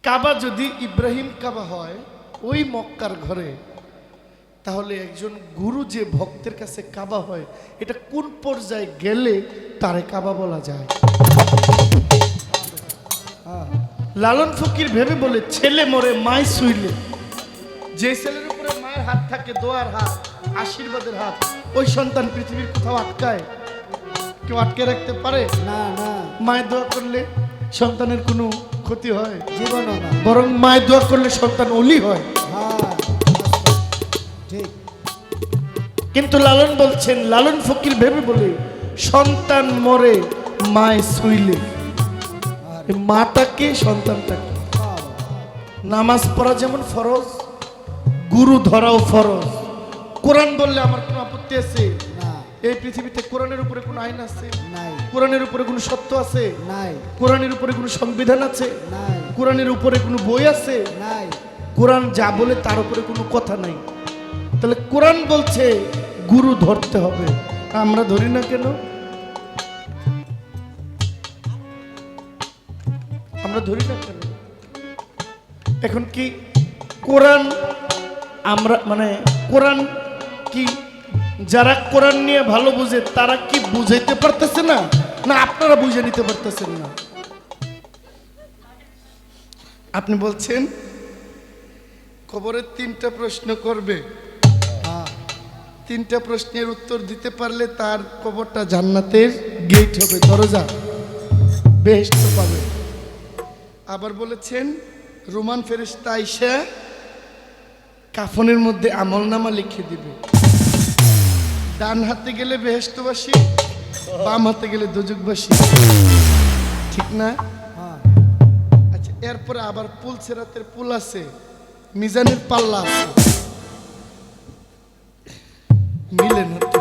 কাবা যদি ইব্রাহিম কাবা হয় ওই মক্কার ঘরে, তাহলে একজন গুরু যে ভক্তের কাছে কাবা হয়, এটা কোন পর্যায়ে গেলে তারে কাবা বলা যায়? লালন ফকির ভেবে বলে, ছেলে মরে মায় শুইলে, যে ছেলের উপরে মায়ের হাত থাকে, দোয়ার হাত, আশীর্বাদের হাত, ওই সন্তান পৃথিবীর কোথাও আটকায়? কেউ আটকে রাখতে পারে? না না, মায়ের দোয়া করলে সন্তানের কোনো ক্ষতি হয়? জীবনও না। বরং মায়ের দোয়া করলে সন্তান অলি হয়। হ্যাঁ, ঠিক। কিন্তু লালন বলছেন, লালন ফকির ভেবে বলে, সন্তান মরে মায় শুইলে, এই মাটাকে সন্তানটাকে। নামাজ পড়া যেমন ফরজ, গুরু ধরাও ফরজ। কোরআন বললে আমার কোনো আপত্তি আছে? না, এই পৃথিবীতে কোরআনের উপরে কোনো আইন আছে? নাই কোরআনের উপরে কোনো সত্য আছে? নাই কোরআনের উপরে কোনো সংবিধান আছে? নাই কোরআনের উপরে কোনো বই আছে? নাই। কোরআন যা বলে তার উপরে কোনো কথা নাই। তাহলে কোরআন বলছে গুরু ধরতে হবে, আমরা ধরি না কেন? আমরা ধরি না কেন? এখন কি কোরআন আমরা মানে কোরআন কি যারা কোরআন নিয়ে ভালো বুঝে তারা কি বুঝাইতে পারতেছে না, না আপনারা বুঝে নিতে পারতেছেন না? আপনি বলছেন খবরের 3টা প্রশ্ন করবে, হ্যাঁ, 3টা প্রশ্নের উত্তর দিতে পারলে তার কবরটা জান্নাতের গেট হবে, দরজা, বেহেশত পাবে। আবার বলেছেন রোমান ফেরেশতা আইসা কাফনের মধ্যে আমলনামা লিখে দিবে। ডান হাতে গেলে বেহেশতবাসী, বাম হাতে গেলে দোজখবাসী, ঠিক না? হ্যাঁ। আচ্ছা, এরপরে আবার পুল সেরাতের পুল আছে, মিজানের পাল্লা আছে, মিলে না তো।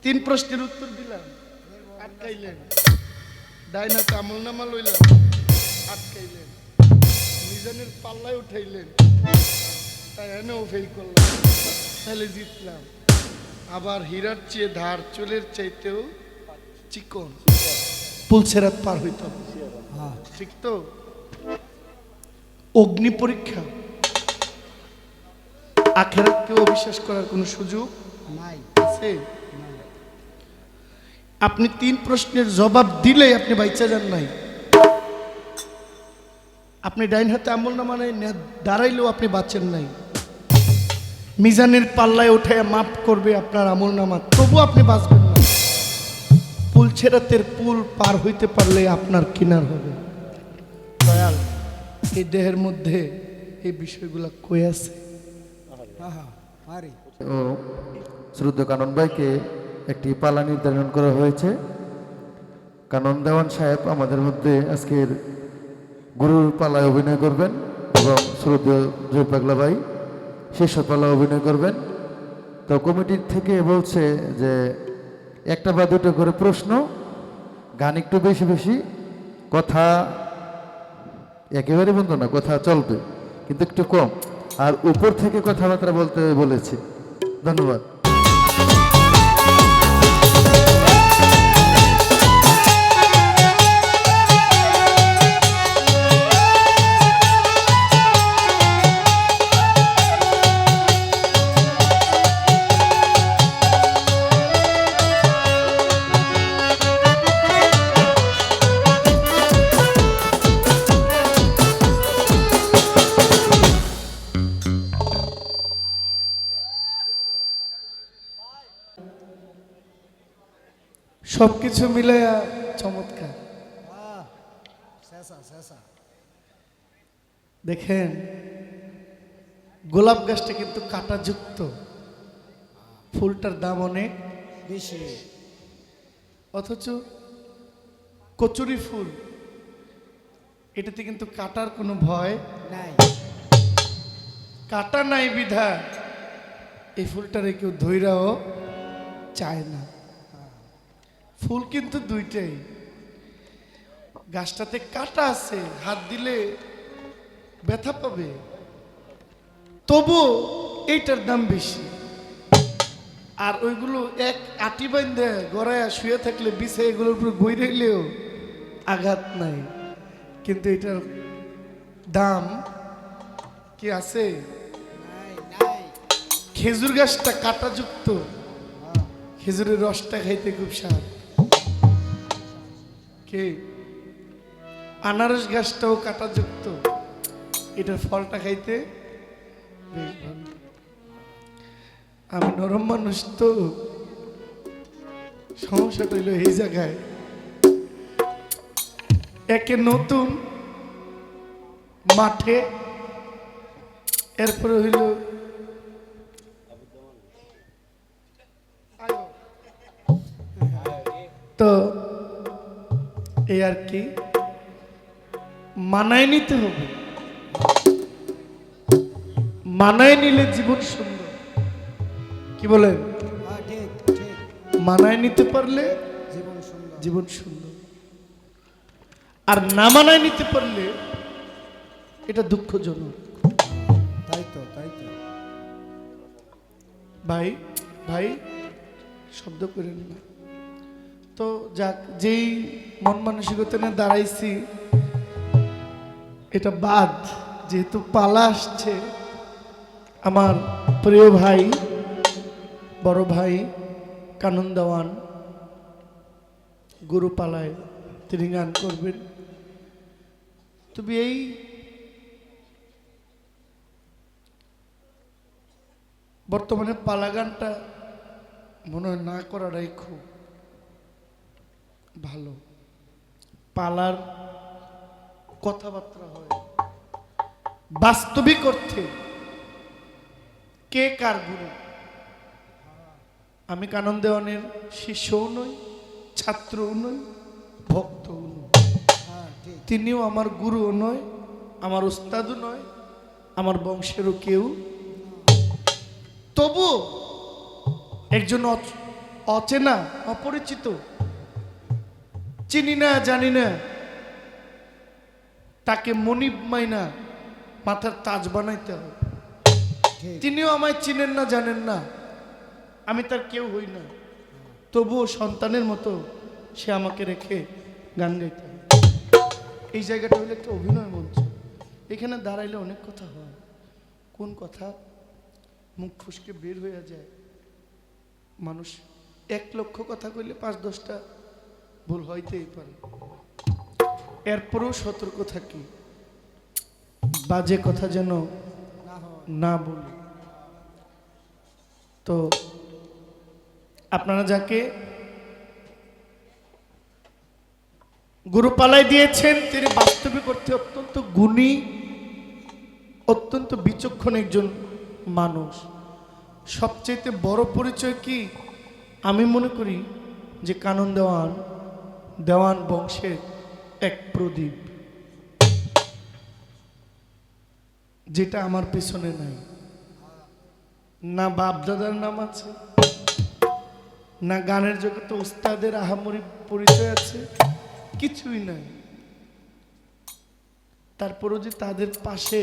3 প্রশ্নের উত্তর দিলাম, আটকাইলেন। ডাইন হাতে আমলনামা লইলাম, আটকাইলেন। মিজানের পাল্লায় উঠাইলেন, তাই এনেও ফেল করলাম, তাহলে জিতলাম। আবার হীরার চেয়ে ধার, চুলের চাইতেও চিকন, পুলসেরাত পার হইতাম, হ্যাঁ, ঠিক তো? অগ্নি পরীক্ষা, আখেরাতকে অবিশ্বাস করার কোনো সুযোগ নাই আছে? আপনি 3 প্রশ্নের জবাব দিলেই আপনি বাইচা যান নাই। আপনি ডাইন হাতে আমলনামা দাঁড়াইলেও আপনি বাঁচেন নাই। মিজানের পাল্লায় উঠে মাফ করবে আপনার আমলনামা, তবু আপনি বাঁচবেন না। পুল ছেড়াতের পুল পার হইতে পারলে আপনার কিনার হবে। দয়াল, এই দেহের মধ্যে এই বিষয়গুলো কই আছে? হ্যাঁ, আরে ও শ্রদ্ধেয় কানন ভাইকে একটি পালা নির্ধারণ করা হয়েছে। কানন দেওয়ান সাহেব আমাদের মধ্যে আজকের গুরুর পালায় অভিনয় করবেন এবং শ্রদ্ধেয় জয় পাগলা ভাই শেষ পালা অভিনয় করবেন। তো কমিটির থেকে বলছে যে 1টা বা 2টা করে প্রশ্ন, গান একটু বেশি বেশি, কথা একেবারে বন্ধ না, কথা চলবে কিন্তু একটু কম, আর উপর থেকে কথাবার্তা বলতে বলেছি। ধন্যবাদ। সবকিছু মিলাইয়া চমৎকার। শেষা শেষা। দেখেন, গোলাপ গাছটা কিন্তু কাঁটাযুক্ত, ফুলটার দাম অনেক বেশি। অথচ কচুরি ফুল, এটাতে কিন্তু কাটার কোনো ভয় নাই। কাটা নাই বিধা এই ফুলটারে কেউ ধৈরাও চায় না। ফুল কিন্তু 2টাই, গাছটাতে কাটা আছে, হাত দিলে ব্যথা পাবে, তবু এইটার দাম বেশি। আর ওইগুলো এক আটি বাইন্ধে গড়ায় শুয়ে থাকলে বিছে এগুলোর উপর গই রইলেও আঘাত নাই, কিন্তু এটার দাম কি আছে? নাই নাই খেজুর গাছটা কাঁটাযুক্ত, খেজুরের রসটা খাইতে খুব স্বাদ। কে? আনারস গাছটাও কাঁটাযুক্ত, এটার ফলটা খাইতে বেশ ভালো। আমি নরম মানুষ তো, সমস্যাটা হইল এই জায়গায়, একে নতুন মাঠে, এরপরে হইল তো এই আর কি, মানায় নিতে হবে। মানায় নিলে জীবন সুন্দর। কি বলেন? হ্যাঁ ঠিক ঠিক মানায় নিতে পারলে জীবন সুন্দর জীবন সুন্দর, আর না মানায় নিতে পারলে এটা দুঃখজনক। তাই তো তাই তো ভাই ভাই শব্দ করেন না তো। যাক, যেই মন মানসিকতা নিয়ে দাঁড়াইছি, এটা বাদ, যেহেতু পালা আসছে, আমার প্রিয় ভাই, বড় ভাই কানন দেওয়ান গুরু পালায়, তিনি গান করবেন। তুমি এই বর্তমানে পালা গানটা মনে হয় না করাটাই খুব ভালো। পালার কথাবার্তা হয় বাস্তবিক অর্থে কে কার গুরু। আমি কানন দেওয়ানের শিষ্যও নই, ছাত্রও নই, ভক্তও নই। হ্যাঁ ঠিক তিনিও আমার গুরুও নয়, আমার উস্তাদও নয়, আমার বংশেরও কেউ। তবু একজন অচেনা, অপরিচিত, চিনি না জানি না, তাকে মনিব মাইনা মাথার তাজ বানাইতে হবে। ঠিক তিনিও আমায় চিনেন না, জানেন না, আমি তার কেউ হই না, তবুও সন্তানের মতো সে আমাকে রেখে গান গাইতে হবে। এই জায়গাটা হলো একটা অভিনয় মঞ্চ, এখানে দাঁড়াইলে অনেক কথা হয়, কোন কথা মুখ ফুসকে বের হয়ে যায়। মানুষ 1,00,000 কথা কইলে 5-10টা ভুল হইতেই পারে। এরপরেও সতর্ক থাকি, বাজে কথা যেন না হয় না বলি। তো আপনারা যাকে গুরুপালায় দিয়েছেন, তিনি বাস্তবিক অর্থে অত্যন্ত গুণী, অত্যন্ত বিচক্ষণ একজন মানুষ। সবচেয়ে বড় পরিচয় কি আমি মনে করি যে কানন দেওয়ান, দেওয়ান বংশের এক প্রদীপ, যেটা আমার পিছনে নাই। না বাপ দাদার নাম আছে, না গানের জগতে উস্তাদের আহামরি পরিচয় আছে, কিছুই নাই। তারপরও যে তাদের পাশে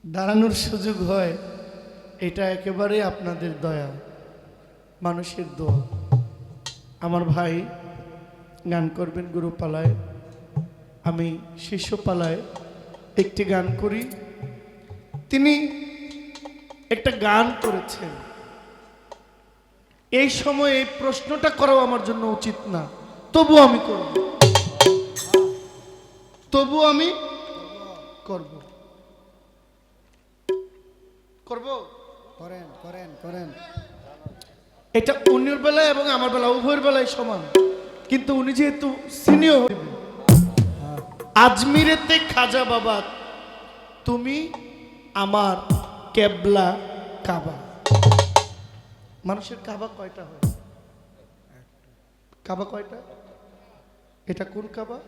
দাঁড়ানোর সুযোগ হয়, এটা একেবারে আপনাদের দয়া, মানুষের দোয়া। আমার ভাই গান করবেন গুরুপালায়, আমি শিষ্যপালায় একটি গান করি। তিনি একটা গান করেছেন, এই সময় এই প্রশ্নটা করাও আমার জন্য উচিত না, তবু আমি করব, তবু আমি করব করব করেন করেন করেন এটা উনির বেলায় এবং আমার বেলা উভয়ের বেলায় সমান, কিন্তু উনি যেহেতু সিনিয়র হইবে। হ্যাঁ আজমিরেতে খাজা বাবা, তুমি আমার কেবলা কাবা। মানুষের কাবা কয়টা হয়? কাবা কয়টা? এটা কোন কাবা?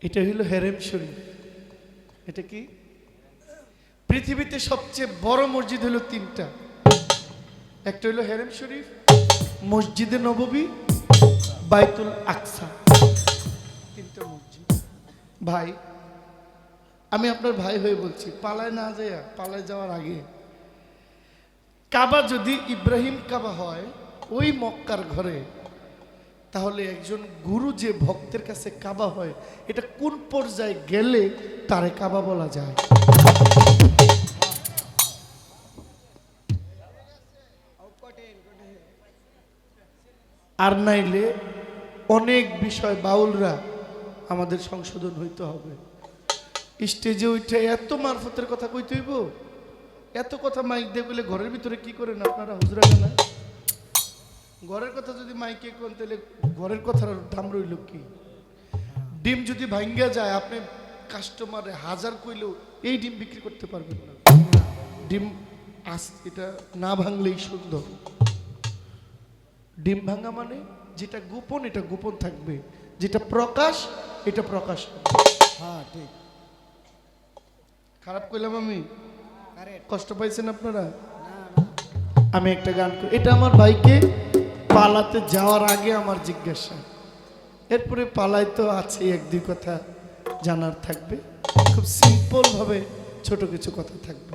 এটা হইল হেরেম শরীফ। এটা কি? পৃথিবীতে সবচেয়ে বড় মসজিদ হলো 3টা, একটা হইল হেরেম শরীফ, মসজিদে নববী, বাইতুল আকসা। 3টা মসজিদ। ভাই আমি আপনার ভাই হয়ে বলছি, পালায় না যায়, পালায় যাওয়ার আগে কাবা যদি ইব্রাহিম কাবা হয় ওই মক্কার ঘরে, তাহলে একজন গুরু যে ভক্তের কাছে কাবা হয়, এটা কোন পর্যায়ে গেলে তারে কাবা বলা যায়? আর নাইলে অনেক বিষয় বাউলরা আমাদের সংশোধন হইতে হবে। স্টেজে উঠে এত মারফতের কথা কইতে হইব, এত কথা মাইক দিয়ে বলে ঘরের ভিতরে কি করেন আপনারা হুজরা না? ঘরের কথা যদি মাইকে কোন, তাহলে ঘরের কথার দাম রইল কি? ডিম যদি ভাঙ্গা যায়, আপনি কাস্টমারে হাজার কইলেও এই ডিম বিক্রি করতে পারবেন না। ডিম এটা না ভাঙলেই সুন্দর। ডিম ভাঙা মানে যেটা গোপন এটা গোপন থাকবে, যেটা প্রকাশ এটা প্রকাশ হবে। হ্যাঁ ঠিক। খারাপ কইলাম আমি? কারেক্ট। কষ্ট পাইছেন আপনারা? না না, আমি একটা গান করি, এটা আমার ভাইকে পালাতে যাওয়ার আগে আমার জিজ্ঞাসা। এরপরে পালায় তো আছে এক দুই কথা জানার থাকবে, খুব সিম্পল ভাবে ছোট কিছু কথা থাকবে।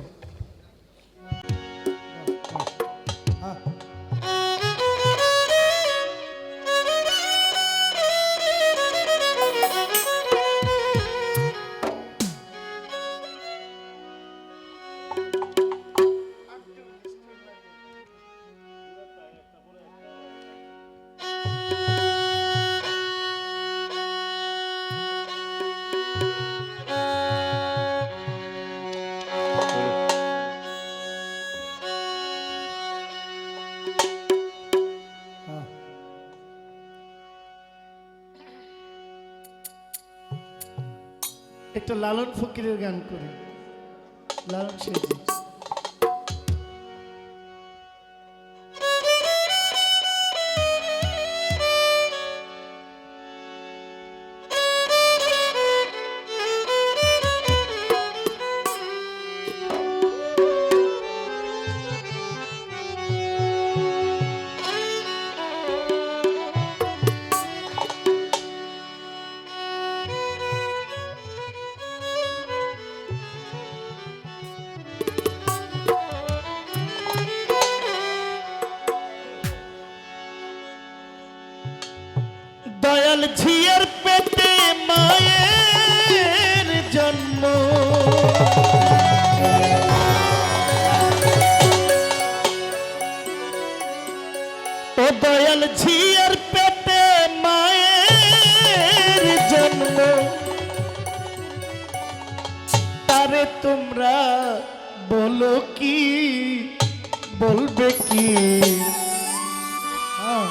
হ্যাঁ হ্যাঁ। একটা লালন ফকিরের গান করি, লালন শেঠজি। দয়াল ঝিয়ার পেটে মায়ের জন্ম, ও দয়াল ঝিয়ার পেটে মায়ের জন্ম, তারে তোমরা বলো কি, বলবে কি? হ্যাঁ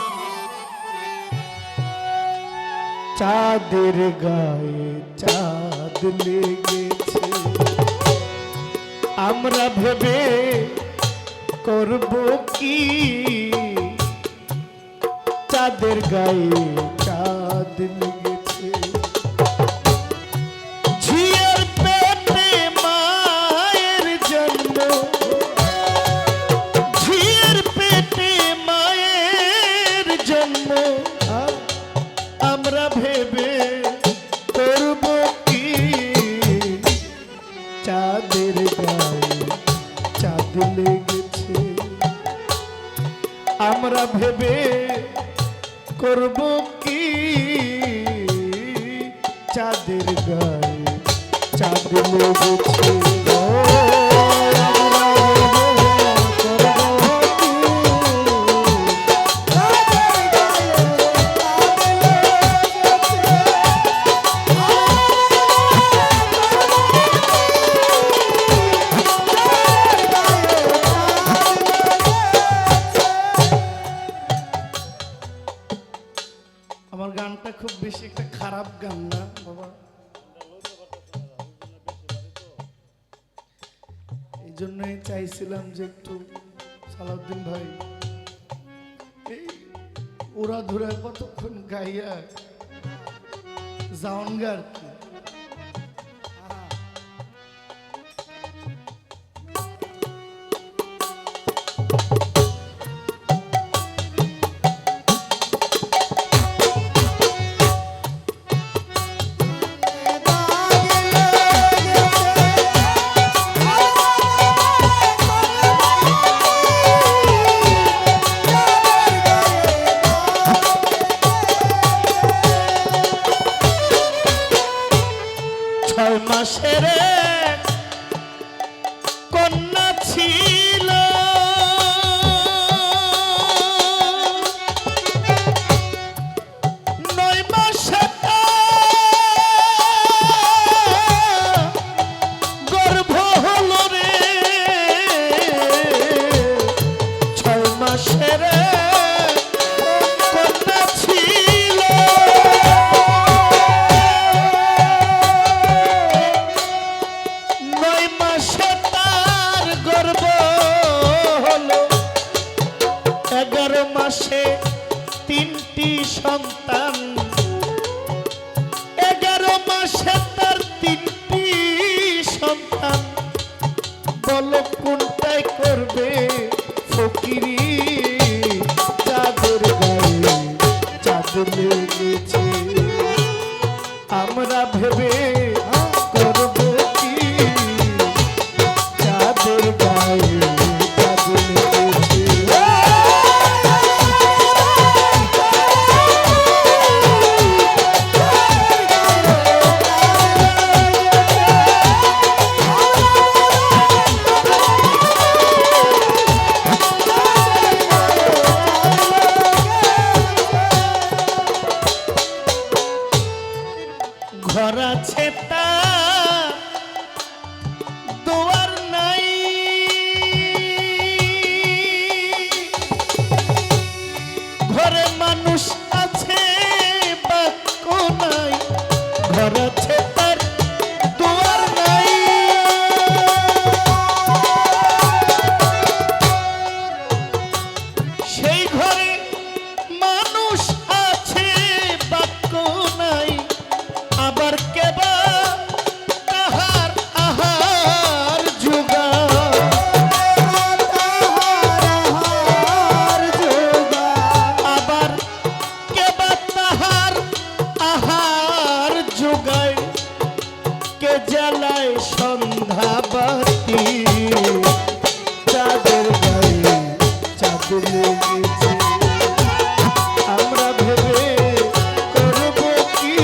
চাঁদের গায়ে চাঁদ লেগেছে, আমরা ভেবে করব কি? চাঁদের গায়ে চাঁদ লেগেছে, ঝিয়ার পেটে মায়ের জন্ম, ঝিয়ার পেটে মায়ের জন্ম, আমরা ভেবে করব কি? চাঁদের গায়ে চাঁদ লেগেছে, আমরা ভেবে করব কি? চাঁদের গায়ে চাঁদ লেগেছে, ও আমরা ভেবে করব কি? আমার গানটা খুব বেশি একটা খারাপ গান না বাবা, এই জন্যই চাইছিলাম যে একটু সালাউদ্দিন ভাই এই ওরা ধরে কতক্ষণ গাইয়া যাওনগা আর কি। দাগ লেগেছে 11 মাসে 3টি সন্তান, 11 মাসে তার 3টি সন্তান। বলো কোনটাই করবে ফকিরি, চাঁদের গায়ে চাঁদ লেগেছে। আমরা ভেবে করব কি, চাঁদের গায়ে চাঁদ লেগেছে। ঘর আছে তার দুয়ার নাই, ঘরে মানুষ আছে বাক্য নাই। ঘর আছে তার দুয়ার নাই, সেই ঘরে মানুষ আছে বাক্য নাই। আবার কেবা তাহার আহার জোগায়, আবার কেবা তাহার আহার জোগায়। কে জ্বালায় সন্ধ্যা বাতি, চাঁদের গায়ে চাঁদ লেগেছে। আমরা ভেবে করব কি,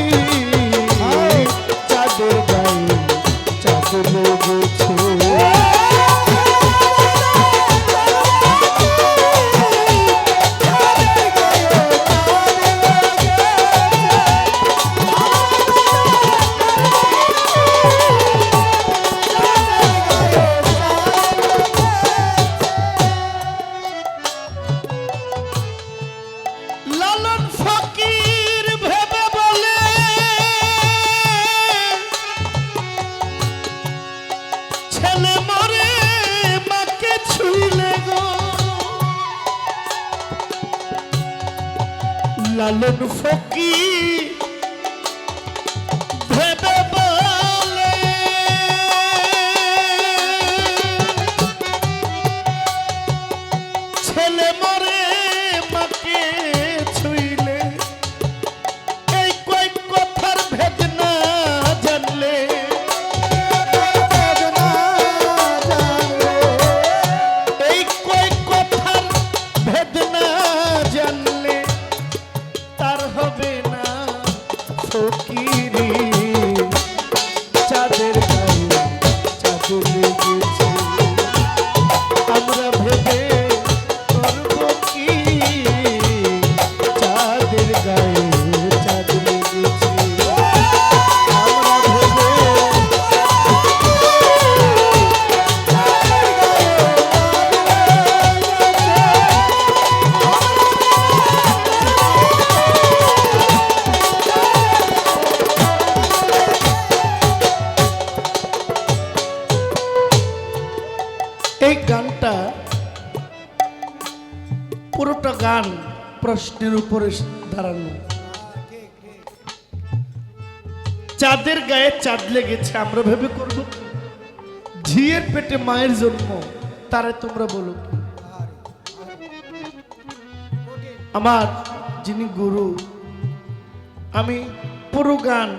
চাঁদের গায়ে চাঁদ লেগেছে। লালন ফকির ভেবে বলে, ছেলে মরে মাকে ছুঁইলে গো। লালন ফকির ভেবে বলে, ছেলে মরে মাকে ছুঁইলে। এই কয়েক কথার ভেদ না জানলে, এই কয়েক কথার ভেদ না জানলে তার হবে না ফকিরি, চাঁদের গায়ে চাঁদ লেগেছে। আমরা ভেবে করব কি, চাঁদের গায়ে চাঁদ লেগেছে। আমরা ভেবে এই গানটা পুরোটা গান প্রশ্নের উপরে দাঁড়ানো। চাঁদের গায়ে চাঁদ লেগেছে, আমরা ভেবে করব কি? ঝিয়ের পেটে মায়ের জন্ম, তারে তোমরা বলো কি? আমার যিনি গুরু, আমি পুরো গান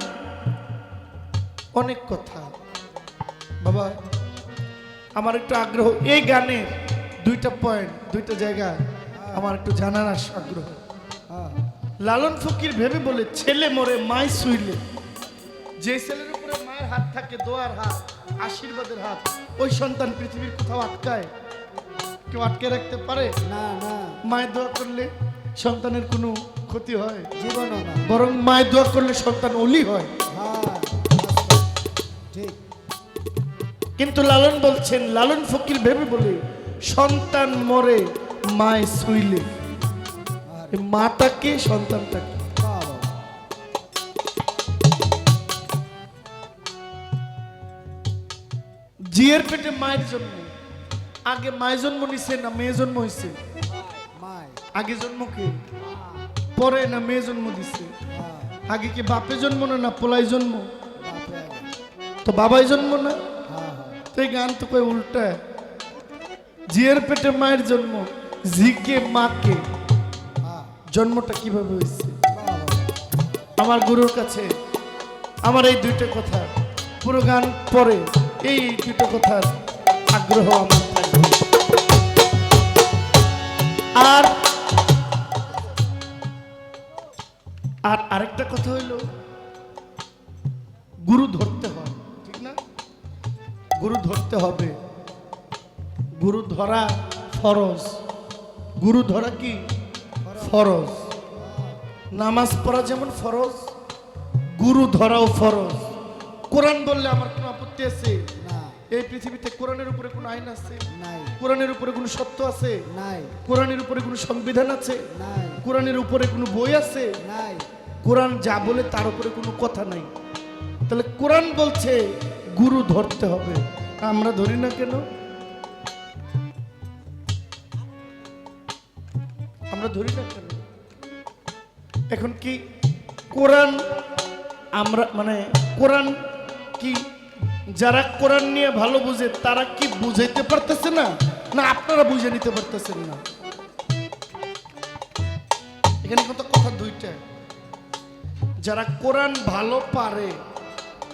অনেক কথা বাবা, আমার একটু আগ্রহ এই গানের 2টা পয়েন্ট 2টা জায়গা আমার একটু জানার আগ্রহ। লালন ফকির ভেবে বলে, ছেলে মরে মায় শুইলে। যে ছেলের উপরে মায়ের হাত থাকে, দোয়ার হাত, আশীর্বাদের হাত, ওই সন্তান পৃথিবীর কোথাও আটকায়? কেউ আটকে রাখতে পারে? না না, মায়ের দোয়া করলে সন্তানের কোনো ক্ষতি হয়? জীবনও না। বরং মায়ের দোয়া করলে সন্তান ওলি হয়। হ্যাঁ, ঠিক। কিন্তু লালন বলছেন, লালন ফকির ভেবে বলে, সন্তান মরে মায় শুইলে। এই মাটাকে, সন্তানটাকে। বাবা, জিয়ের পেটে মায়ের জন্ম, আগে মায়ের জন্ম নিছে না মেয়ে জন্ম হয়েছে? মাই আগে জন্ম কে? পরে না মেয়ে জন্ম দিছে? আগে কি বাপে জন্ম না পোলাই জন্ম? বাপে তো বাবাই জন্ম না? হ্যাঁ তো এই গান তো কই উল্টা। জিয়ের পেটে মায়ের জন্ম, ঝিকে মাকে। হ্যাঁ জন্মটা কিভাবে হয়েছে? বাবা আমার গুরুর কাছে আমার এই দুইটা কথা, পুরো গান পরে এই দুটো কথার আগ্রহ আমার থাকবে। আর আর আরেকটা কথা হইল, গুরু ধরতে হয়, ঠিক না? গুরু ধরতে হবে। গুরু ধরা ফরজ। গুরু ধরা কি ফরজ? নামাজ পড়া যেমন ফরজ, গুরু ধরাও ফরজ। কোরআন বললে আমার কোনো আপত্তি আছে? না এই পৃথিবীতে কোরআনের উপরে কোনো আইন আছে? নাই কোরআনের উপরে কোনো সত্য আছে? নাই কোরআনের উপরে কোনো সংবিধান আছে? নাই কোরআনের উপরে কোনো বই আছে? নাই কোরআন যা বলে তার উপরে কোনো কথা নাই। তাহলে কোরআন বলছে গুরু ধরতে হবে, আমরা ধরি না কেন? আমরা ধরি না কেন? এখন কি কোরআন আমরা মানে কোরআন কি যারা কোরআন নিয়ে ভালো বুঝে তারা কি বুঝাইতে পারতেছে না, না আপনারা বুঝে নিতে পারতেছেন না? এখানে কত কথা দুইটা। যারা কোরআন ভালো পারে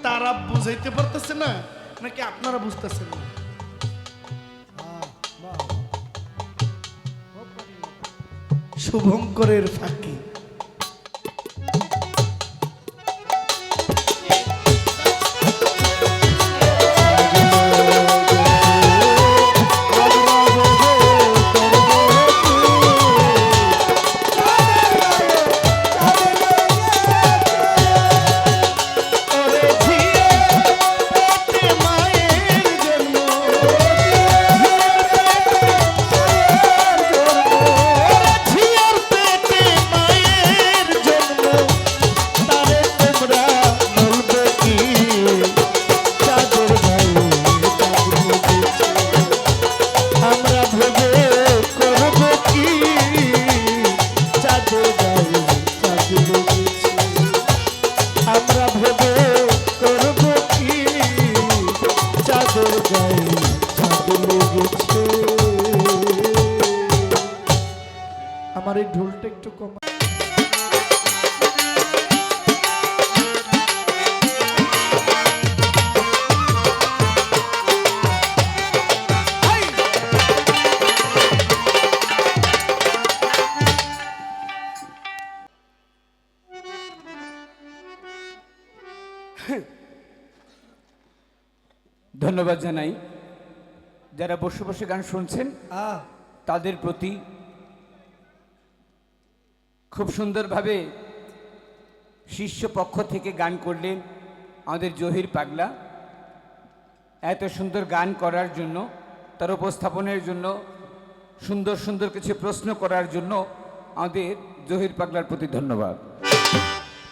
তারা বুঝাইতে পারতেছে না, নাকি আপনারা বুঝতেছেন না? হ্যাঁ বাবা শুভঙ্করের ফাঁকি। আমার এই ঢোলটা একটু কম। ধন্যবাদ জানাই যারা বসে বসে গান শুনছেন তাদের প্রতি। খুব সুন্দরভাবে শিষ্য পক্ষ থেকে গান করলেন আমাদের জহির পাগলা। এত সুন্দর গান করার জন্য, তার উপস্থাপনের জন্য, সুন্দর সুন্দর কিছু প্রশ্ন করার জন্য আমাদের জহির পাগলার প্রতি ধন্যবাদ।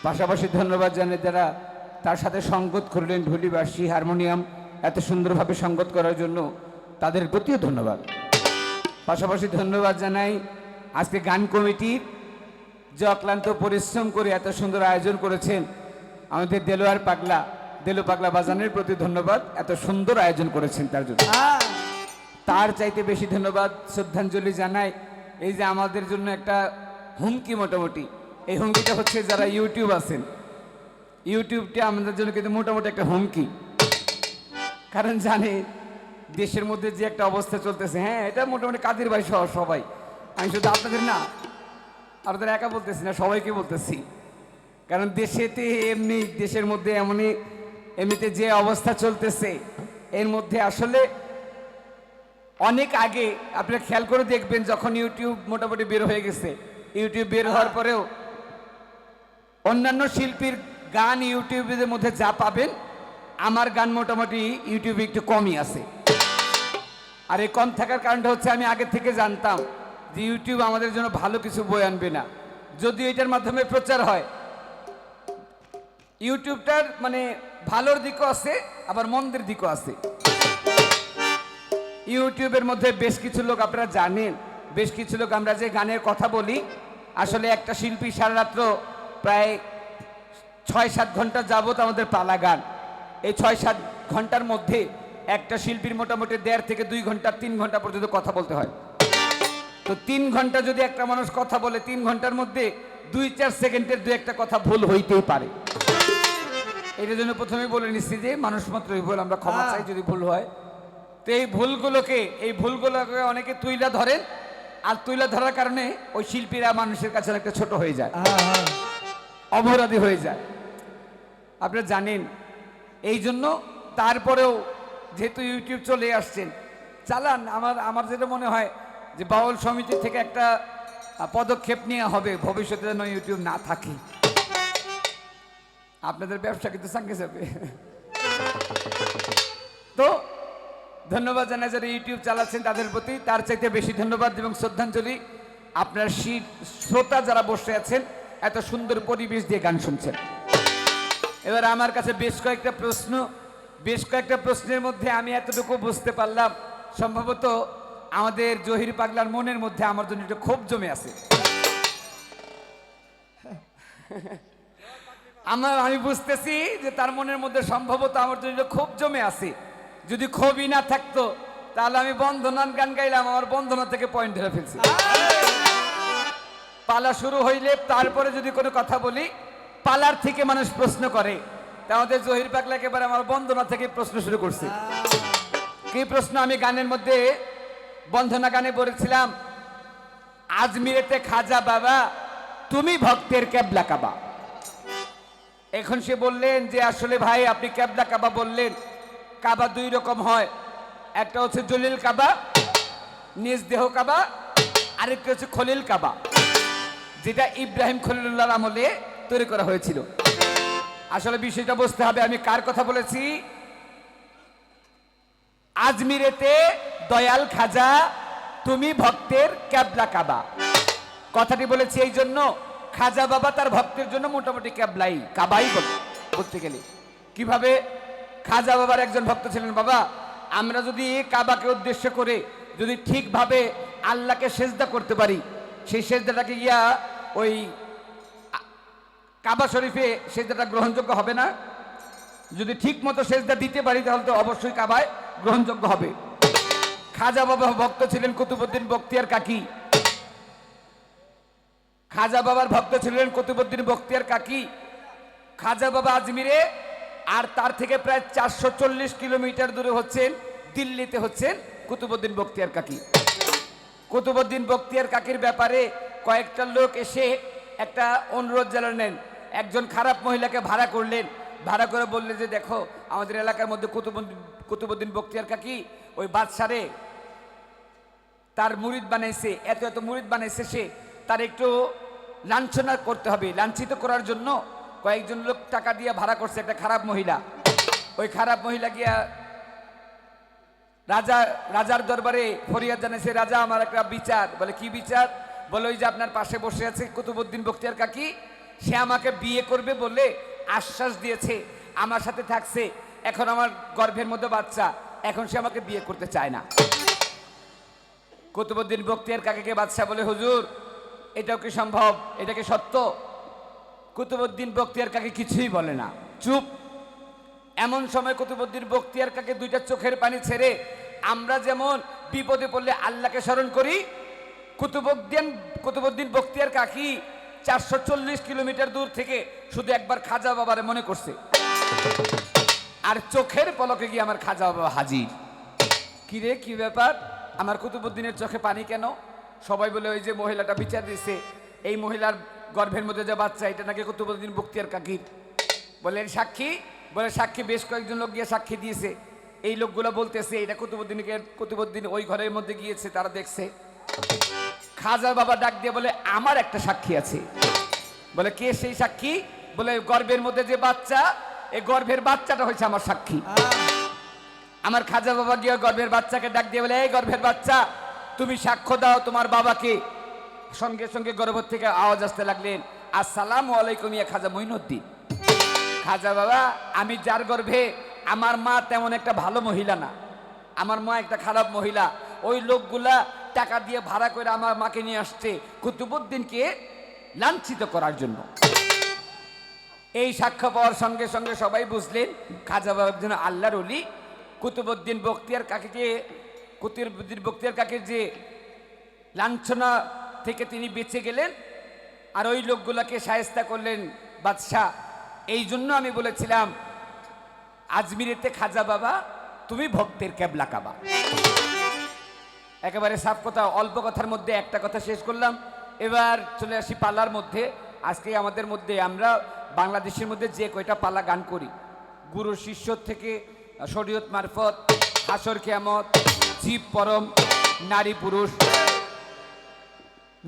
পাশাপাশি ধন্যবাদ জানাই যারা তার সাথে সঙ্গত করলেন, ঢুলি বাঁশি হারমোনিয়াম এত সুন্দরভাবে সঙ্গত করার জন্য তাদের প্রতিও ধন্যবাদ। পাশাপাশি ধন্যবাদ জানাই আজকে গান কমিটির যে অক্লান্ত পরিশ্রম করে এত সুন্দর আয়োজন করেছেন আমাদের দেলো পাগলা বাজানের প্রতি ধন্যবাদ। এত সুন্দর আয়োজন করেছেন তার জন্য। তার চাইতে বেশি ধন্যবাদ শ্রদ্ধাঞ্জলি জানাই এই যে আমাদের জন্য একটা হুমকি, মোটামুটি এই হুমকিটা হচ্ছে যারা ইউটিউব আছেন, ইউটিউবটা আমাদের জন্য কিন্তু মোটামুটি একটা হুমকি। কারণ জানে দেশের মধ্যে যে একটা অবস্থা চলতেছে, হ্যাঁ এটা মোটামুটি কাদের ভাই সহ সবাই, আমি শুধু আপনাদের না, আপনাদের একা বলতেছি না, সবাইকে বলতেছি। কারণ দেশেতে এমনি দেশের মধ্যে এমনিতে যে অবস্থা চলতেছে এর মধ্যে আসলে অনেক আগে আপনারা খেয়াল করে দেখবেন যখন ইউটিউব মোটামুটি বের হয়ে গেছে, ইউটিউব বের হওয়ার পরেও অন্যান্য শিল্পীর গান ইউটিউবের মধ্যে যা পাবেন আমার গান মোটামুটি ইউটিউবে একটু কমই আছে। আর এই কম থাকার কারণটা হচ্ছে আমি আগে থেকে জানতাম যে ইউটিউব আমাদের জন্য ভালো কিছু বই আনবে না। যদি এটার মাধ্যমে প্রচার হয়, ইউটিউবটার মানে ভালোর দিকও আছে আবার মন্দের দিকও আছে। ইউটিউবের মধ্যে বেশ কিছু লোক আপনারা জানেন বেশ কিছু লোক আমরা যে গানের কথা বলি, আসলে একটা শিল্পী সারা রাত্র প্রায় 6-7 ঘন্টা যাবত আমাদের পালা গান। এই 6-7 ঘন্টার মধ্যে একটা শিল্পীর মোটামুটি 1.5 থেকে 2 ঘন্টা 3 ঘন্টা পর্যন্ত কথা বলতে হয়। তো 3 ঘন্টা যদি একটা মানুষ কথা বলে, 3 ঘন্টার মধ্যে 2-4 সেকেন্ডের 2-একটা কথা ভুল হইতেই পারে। এটার জন্য প্রথমেই বলে নিচ্ছি যে মানুষ মাত্রই ভুল, আমরা ক্ষমা চাই যদি ভুল হয়। তো এই ভুলগুলোকে অনেকে তুইলা ধরেন, আর তুইলা ধরার কারণে ওই শিল্পীরা মানুষের কাছে অনেকটা ছোট হয়ে যায়, অপরাধী হয়ে যায়। আপনারা জানেন, এই জন্য তারপরেও যেহেতু ইউটিউব চলে আসছেন, চালান। আমার যেটা মনে হয় যে বাউল সমিতি থেকে একটা পদক্ষেপ নেওয়া হবে, ভবিষ্যতে যেন ইউটিউব না থাকে। আপনাদের ব্যবসা কিন্তু সঙ্গে যাবে। তো ধন্যবাদ জানাই যারা ইউটিউব চালাচ্ছেন তাদের প্রতি, তার চাইতে বেশি ধন্যবাদ এবং শ্রদ্ধাঞ্জলি আপনার শ্রোতা যারা বসে আছেন এত সুন্দর পরিবেশ দিয়ে গান শুনছেন। এবার আমার কাছে বেশ কয়েকটা প্রশ্নের মধ্যে আমি এতটুকু বুঝতে পারলাম, সম্ভবত আমাদের জহির পাগলার মনের মধ্যে আমার জন্য একটু ক্ষোভ জমে আছে। আমি বুঝতেছি যে তার মনের মধ্যে সম্ভবত আমার জন্য ক্ষোভ জমে আছে। যদি ক্ষোভই না থাকতো তাহলে আমি বন্ধনান গান গাইলাম, আমার বন্ধনা থেকে পয়েন্ট ধরে ফেলছি। পালা শুরু হইলে তারপরে যদি কোনো কথা বলি, পালার থেকে মানুষ প্রশ্ন করে, তা আমাদের জহির পাগলা একেবারে আমার বন্ধনা থেকে প্রশ্ন শুরু করছে। কি প্রশ্ন? আমি গানের মধ্যে বন্ধনা গানে বলেছিলাম, আজমিরেতে খাজা বাবা তুমি ভক্তের ক্যাবলা কাবা। এখন সে বললেন যে আসলে ভাই আপনি ক্যাবলা কাবা বললেন, কাবা 2 রকম হয়, একটা হচ্ছে জলিল কাবা, নিজ দেহ কাবা, আরেকটা হচ্ছে খলিল কাবা, যেটা ইব্রাহিম খলিলুল্লাহর আমলে তৈরি করা হয়েছিল। আসলে বিষয়টা বুঝতে হবে আমি কার কথা বলেছি। আজমিরেতে দয়াল খাজা তুমি ভক্তের ক্যাবলা কাবা, কথাটি বলেছি এই জন্য খাজা বাবা তার ভক্তের জন্য মোটামুটি ক্যাবলাই কাবাই বলতে গেলে। কিভাবে? খাজা বাবার একজন ভক্ত ছিলেন, বাবা আমরা যদি কাবাকে উদ্দেশ্য করে যদি ঠিকভাবে আল্লাহকে সেজদা করতে পারি, সেই সেজদাটাকে গিয়া ওই কাবা শরীফে সেজদাটা গ্রহণযোগ্য হবে না। যদি ঠিক মতো সেজদা দিতে পারি তাহলে তো অবশ্যই কাবায় গ্রহণযোগ্য হবে। খাজা বাবা ভক্ত ছিলেন কুতুবউদ্দিন বখতিয়ার কাকি। খাজা বাবার ভক্ত ছিলেন কুতুবউদ্দিন বখতিয়ার কাকি। খাজা বাবা আজমিরে, আর তার থেকে প্রায় 440 কিলোমিটার দূরে হচ্ছেন দিল্লিতে হচ্ছেন কুতুবউদ্দিন বখতিয়ার কাকি। কুতুবউদ্দিন বখতিয়ার কাকির ব্যাপারে কয়েকটা লোক এসে একটা অনুরোধ জানালেন। একজন খারাপ মহিলাকে ভাড়া করলেন, ভাড়া করে বললেন যে দেখো আমাদের এলাকার মধ্যে কুতুবউদ্দিন বখতিয়ার কাকি ওই বাদশারে তার মুরিদ বানাইছে, এত মুরিদ বানাইছে, সে তার একটু লাঞ্ছনা করতে হবে। লাঞ্ছিত করার জন্য কয়েকজন লোক টাকা দিয়ে ভাড়া করছে একটা খারাপ মহিলা। ওই খারাপ মহিলা গিয়া রাজার দরবারে ফরিয়াদ জানাইছে, রাজা আমার একটা বিচার। বলে কি বিচার? বলে ওই যে আপনার পাশে বসে আছে কুতুবউদ্দিন বখতিয়ার কাকি, সে আমাকে বিয়ে করবে বলে আশ্বাস দিয়েছে, আমার সাথে থাকছে, এখন আমার গর্ভের মধ্যে বাচ্চা, এখন সে আমাকে বিয়ে করতে চায় না। কুতুবউদ্দিন বখতিয়ার কাকিকে বাদশা বলে, হুজুর এটাও কি সম্ভব? এটা কি সত্য? কুতুবউদ্দিন বখতিয়ার কাকি কিছুই বলে না, চুপ। এমন সময় কুতুবউদ্দিন বখতিয়ার কাকি 2টা চোখের পানি ছেড়ে, আমরা যেমন বিপদে পড়লে আল্লাহকে স্মরণ করি, কুতুবউদ্দিন বখতিয়ার কাকি 440 কিলোমিটার দূর থেকে শুধু একবার খাজা বাবারে মনে করছে, আর চোখের পলকে গিয়ে আমার খাজা বাবা হাজির। কি রে, কি ব্যাপার? আমার কুতুবউদ্দিনের চোখে পানি কেন? সবাই বলে ওই যে মহিলাটা বিচার দিচ্ছে, এই মহিলার গর্ভের মধ্যে যে বাচ্চা, এটা নাকি কুতুবউদ্দিন বখতিয়ার কাকির। বললেন সাক্ষী? বলে সাক্ষী বেশ কয়েকজন লোক গিয়ে সাক্ষী দিয়েছে। এই লোকগুলো বলতেছে এটা কুতুবউদ্দিন ওই ঘরের মধ্যে গিয়েছে, তারা দেখছে। খাজা বাবা ডাক দিয়ে বলে আমার একটা সাক্ষী আছে। বলে কে সেই সাক্ষী? বলে গর্ভের মধ্যে যে বাচ্চা, এই গর্ভের বাচ্চাটা হয়েছে আমার সাক্ষী। আমার খাজা বাবা গিয়ে গর্ভের বাচ্চাকে ডাক দিয়ে বলে, এই গর্ভের বাচ্চা তুমি সাক্ষ্য দাও তোমার বাবাকে। সঙ্গে সঙ্গে গর্ভ থেকে আওয়াজ আসতে লাগলেন, আসসালামু আলাইকুম ইয়া খাজা মঈনুদ্দিন। খাজা বাবা, আমি যার গর্ভে, আমার মা তেমন একটা ভালো মহিলা না, আমার মা একটা খারাপ মহিলা। ওই লোকগুলা টাকা দিয়ে ভাড়া করে আমার মাকে নিয়ে আসছে কুতুবউদ্দিনকে লাঞ্ছিত করার জন্য। এই সাক্ষ্য পাওয়ার সঙ্গে সঙ্গে সবাই বুঝলেন খাজা বাবা একজন আল্লাহর ওলি। কুতুবউদ্দিন বখতিয়ার কাকের যে লাঞ্ছনা থেকে তিনি বেঁচে গেলেন, আর ওই লোকগুলোকে শায়েস্তা করলেন বাদশাহ। এই জন্য আমি বলেছিলাম আজমিরেতে খাজা বাবা তুমি ভক্তের কেবলা কাবা। একেবারে সাফ কথা, অল্প কথার মধ্যে একটা কথা শেষ করলাম। এবার চলে আসি পালার মধ্যে। আজকে আমাদের মধ্যে আমরা বাংলাদেশের মধ্যে যে কয়টা পালা গান করি, গুরু শিষ্য থেকে শরীয়ত মারফত, হাসর কিয়ামত, জীব পরম, নারী পুরুষ,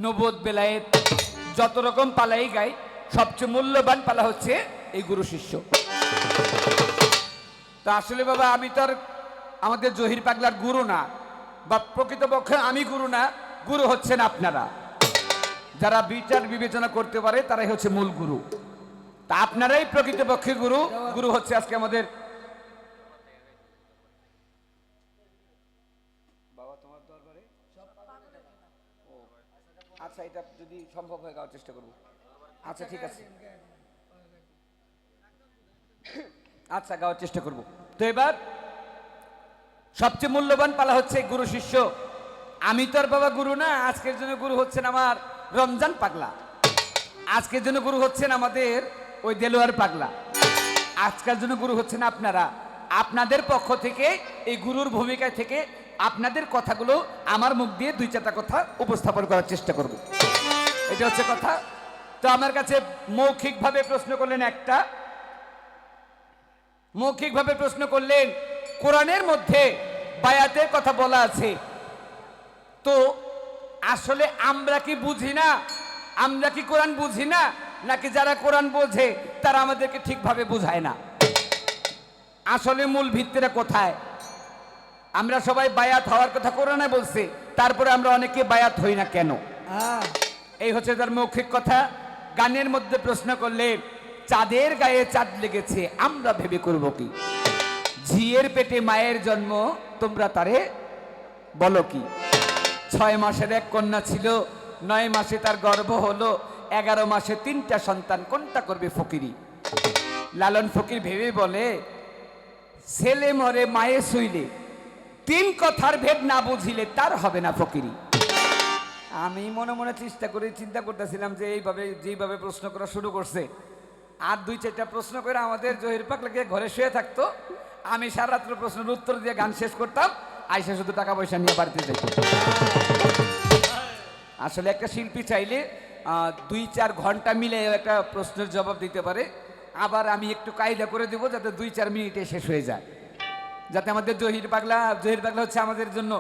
নবদ বেলায়েত, যত রকম পালাই গাই, সবচেয়ে মূল্যবান পালা হচ্ছে এই গুরু শিষ্য। তা আসলে বাবা আমি তো আর আমাদের জহির পাগলার গুরু না, বা প্রকৃতপক্ষে আমি গুরু না, গুরু হচ্ছেন আপনারা। যারা বিচার বিবেচনা করতে পারে তারাই হচ্ছে মূল গুরু। তা আপনারাই প্রকৃতপক্ষে গুরু। গুরু হচ্ছে আজকে আমাদের বাবা তোমার দরবারে। আচ্ছা, এটা যদি সম্ভব হয় গাওয়ার চেষ্টা করব। আচ্ছা ঠিক আছে, আচ্ছা গাওয়ার চেষ্টা করব। তো এবার সবচেয়ে মূল্যবান পালা হচ্ছে গুরু শিষ্য। আমি তো আর বাবা গুরু না, আজকের জন্য গুরু হচ্ছেন আমার রমজান পাগলা, আজকের জন্য গুরু হচ্ছেন আমাদের ওই দেলোয়ার পাগলা, আজকের জন্য গুরু হচ্ছেন আপনারা। আপনাদের পক্ষ থেকে এই গুরুর ভূমিকায় থেকে আপনাদের কথাগুলো আমার মুখ দিয়ে দুই চারটা কথা উপস্থাপন করার চেষ্টা করব, এটা হচ্ছে কথা। তো আমার কাছে মৌখিকভাবে প্রশ্ন করলেন একটা, মৌখিকভাবে প্রশ্ন করলেন কোরআনের মধ্যে বায়াতের কথা বলা আছে, তো আসলে আমরা কি বুঝি না? আমরা কি কোরআন বুঝি না, নাকি যারা কোরআন বোঝে তারা আমাদেরকে ঠিকভাবে বোঝায় না? আসলে মূল ভিত্তিটা কোথায়? আমরা সবাই বায়াত হওয়ার কথা কোরআনে বলছে, তারপরে আমরা অনেকে বায়াত হই না কেন? এই হচ্ছে তার মৌখিক কথা। গানের মধ্যে প্রশ্ন করলে চাঁদের গায়ে চাঁদ লেগেছে আমরা ভেবে করব কি, ঝিয়ের পেটে মায়ের জন্ম তোমরা তারে বলো কি, 6 মাসের এক কন্যা ছিল, 9 মাসে তার গর্ভ হলো, 11 মাসে 3টা সন্তান, কোনটা করবে ফকিরি? লালন ফকির ভেবে বলে ছেলে মরে মায়ে শুইলে, 3 কথার ভেদ না বুঝিলে তার হবে না ফকিরি। আমি মনে মনে চিন্তা করতেছিলাম যে এইভাবে যেইভাবে প্রশ্ন করা শুরু করছে, আর 2-4টা প্রশ্ন করে আমাদের জহির পাগলাকে ঘরে শুয়ে থাকতো, আমি সারা রাত্র প্রশ্নের উত্তর দিয়ে গান শেষ করতাম, আইসা শুধু টাকা পয়সা নিয়ে বাড়িতে যাইত। আসলে একটা শিল্পী চাইলে 2-4 ঘন্টা মিলে একটা প্রশ্নের জবাব দিতে পারে। আবার আমি একটু কায়দা করে দেবো যাতে 2-4 মিনিটে শেষ হয়ে যায়, যাতে আমাদের জহির পাগলা হচ্ছে আমাদের জন্য,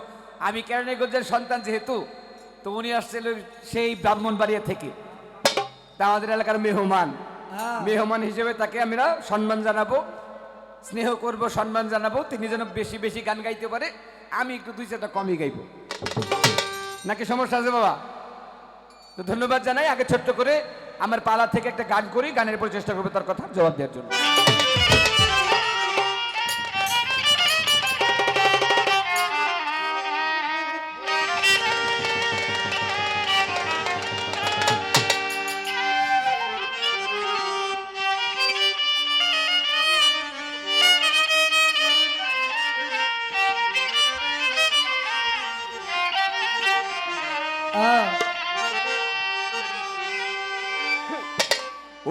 আমি কেরানীগঞ্জের সন্তান যেহেতু, তো উনি আসছিল সেই ব্রাহ্মণবাড়িয়া থেকে, তা আমাদের এলাকার মেহমান হিসেবে তাকে আমরা সম্মান জানাবো, স্নেহ করব, সম্মান জানাবো। তিনি যেন বেশি বেশি গান গাইতে পারে, আমি একটু 2-4টা কমই গাইব, নাকি সমস্যা আছে বাবা? তো ধন্যবাদ জানাই। আগে ছোট্ট করে আমার পালা থেকে একটা গান করি, গানের পর চেষ্টা করবো তার কথা জবাব দেওয়ার জন্য।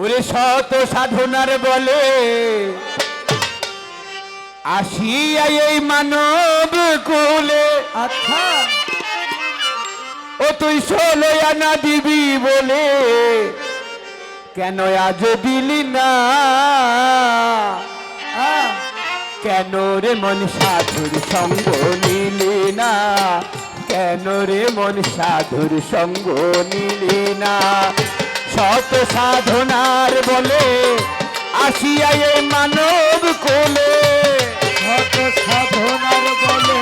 ওরে শত সাধনার বলে আসিয়া এই মানব কুলে, আচ্ছা ও তুই 16 আনা দিবি বলে কেন আজ দিলি না? কেন রে মন সাধুর সঙ্গ নিলি না? কেন রে মন সাধুর সঙ্গ নিলি না? শত সাধনার বলে আসিয়া এই মানব কোলে, শত সাধনার বলে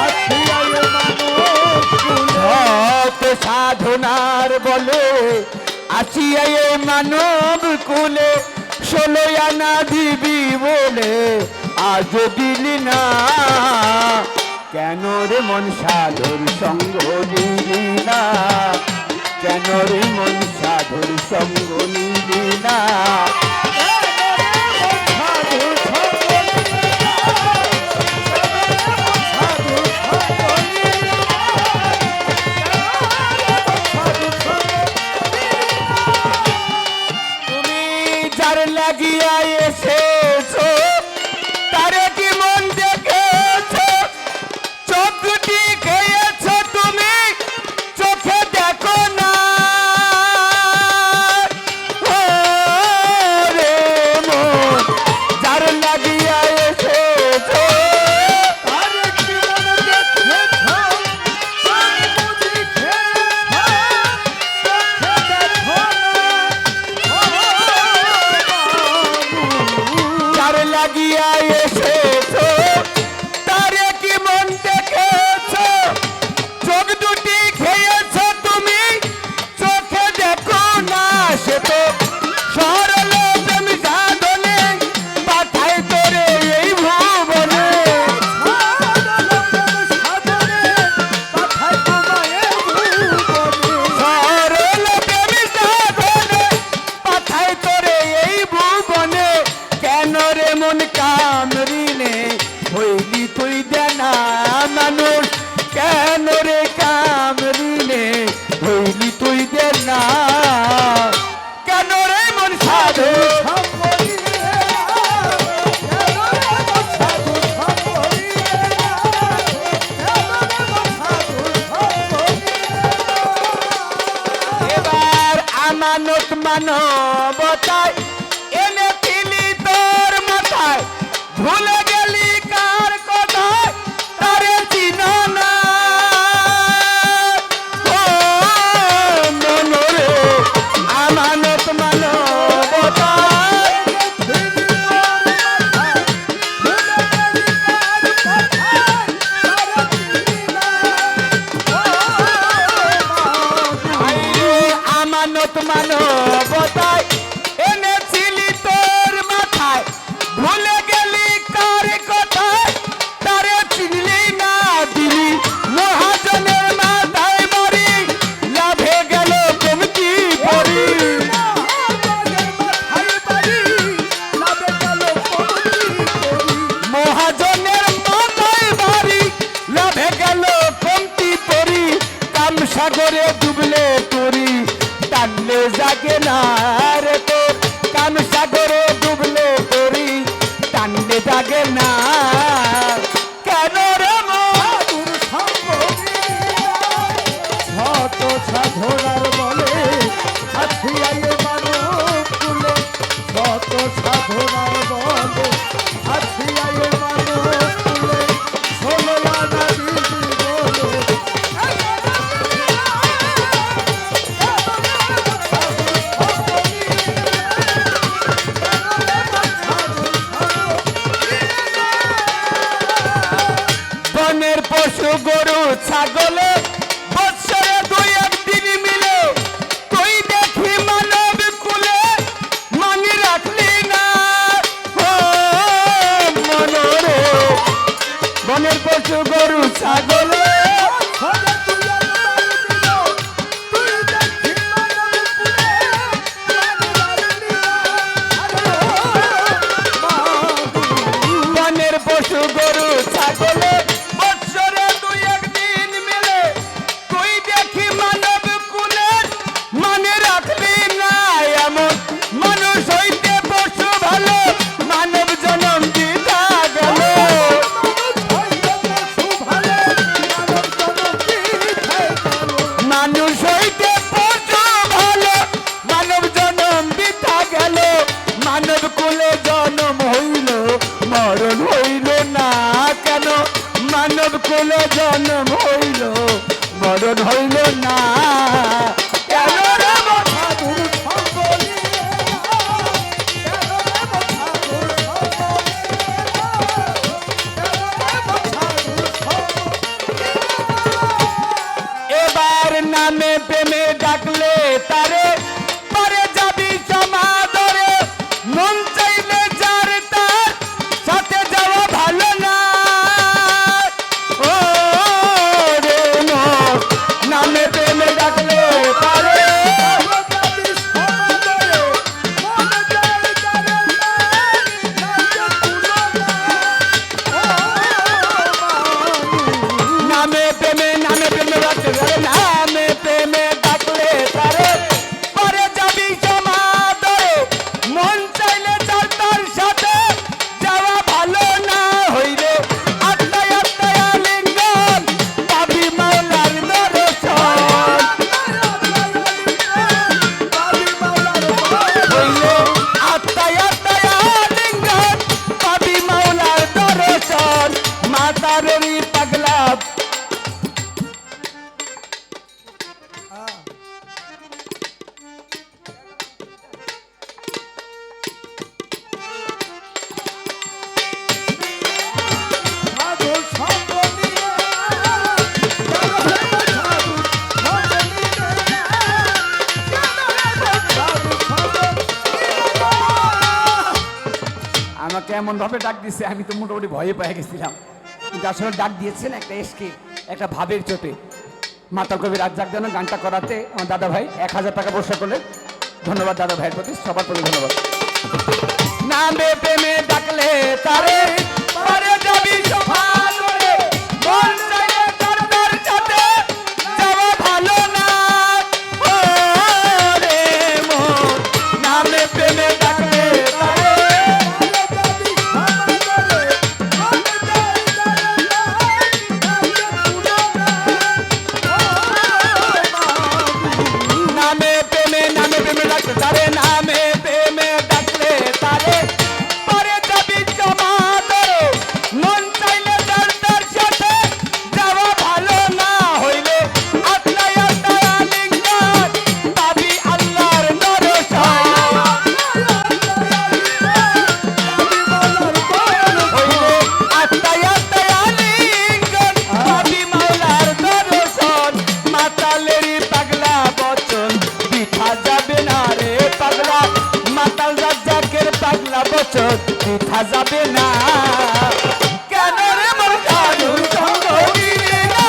আসিয়া এই মানব কুলে, শত সাধনার বলে আসিয়া এই মানব কুলে, 16 আনা দিবি বলে আজ দিলি না? কেন রে মন সাধুর সঙ্গ নিলি না, কেন রে মন সাধুর সঙ্গ নিলি না। তুমি যার লাগিয়া এসেছো তারে কি মন দেখেছো, চোখ দুটি খেয়েছো তুমি চোখে দেখো না। ও রে মন যার লাগিয়া এসেছো তারে কি মন দেখেছো, চোখ বুঝি খেয়েছো, চোখে দেখো না। যার লাগিয়া এসেছো তারে কি মন দেখেছো, চোখ দুটি খেয়েছো তুমি চোখে দেখো না। সে তো সরল প্রেম সাধনে পাঠায় তোরে এই ভুবনে, সরল প্রেম সাধনে পাঠায় তোরে এই ভুবনে। কেন রে মন কামরিনে হইলি তুই দেনা মানুষ, কেন রে কামরিনে হইলি তুই দেনা। কেন রে মন সাধু এবার আমানত মানবতায় এনে দিলি তোর মাথায়, ভুলে গেলি কার কথায় তারে চিনো না। ও মন রে আমানত মানবতায় আমানত মানবতায় এনেছিলি তোর মাথায়, ভুলে গেলি কার কথায় তারে চিনলি না। দিলি মহাজনের মাথায় বাড়ি, লাভে গেল কমতি পরি। মহাজনের মাথায় বাড়ি, লাভে গেল কমতি পরি। কাম সাগরে ডুবলে তোরি টানলে জাগে না রে তোর, কাম সাগরে ডুবলে তোরি টানলে জাগে না। কেন রে মধুর শত সাধনার বলে আছিয়াই মানব কুলে, শত সাধনার বলে আছিয়াই মানব কুলে, ষোলো আনা দিদি বলে বনের পশু গরু ছাগলে বৎসরে দুই একদিন মিলে তুই দেখি মানব কুলে মানি রাখলি না। ও মনরে বনের পশু গরু ছাগলে বনের পশু গরু ছাগলে বৎসরে দুই একদিন মিলে তুই দেখি মানব কুলে মানে রাখলি না। এমন মানুষ হইতে পশু ভালো, মানব জনম দিতা গেল। মানুষ হইতে পশু ভালো, মানব জনম দিতা গেল। মানব কুলে জন্ম হইল মরণ হইল না কেন, মানব কুলে জন্ম হইল মরণ হইল না কেন রে এবার নামে প্রেমে ডাকলে তারে পরে যাবি সমাদরে, মন চাইলে যার তার সাথে যাওয়া ভালো না। ও এমন ভাবে ডাক দিছে, আমি তো মোটামুটি ভয়ে পেয়ে গেছিলাম। কিন্তু আসলে ডাক দিয়েছেন একটা এসকে, একটা ভাবের চোটে। মাতাল কবি রাজ্জাক যেন গানটা করাতে আমার দাদা ভাই 1000 টাকা পুরস্কার করলেন। ধন্যবাদ দাদা ভাইয়ের প্রতি, সবার প্রতি ধন্যবাদ। নামে প্রেমে ডাকলে তারে পরে যাবি সভাল রে, মন চাইলে তার তার সাথে যাওয়া ভালো না। ও রে মন, নামে প্রেমে ডাকলে তারে নামে প্রেমে ডাকলে তারে, নামে প্রেমে ডাকলে তারে পরে যাবি জমাত রে, মন চাইলে তার তার সাথে যাওয়া ভালো না। হইলে আল্লাহ আল্লাহ আলিঙ্গন পাবি আল্লাহর দর্শন। হইলে আল্লাহ আল্লাহ আলিঙ্গন পাবি মাওলার দর্শন। মাতালেরই পাগলা বচন পিঠা যাবে না রে পাগলা, মাতাল রাজ্জাকের পাগলা বচন পিঠা যাবে না। কেন রে মোর জাদু সঙ্গ দিলে না,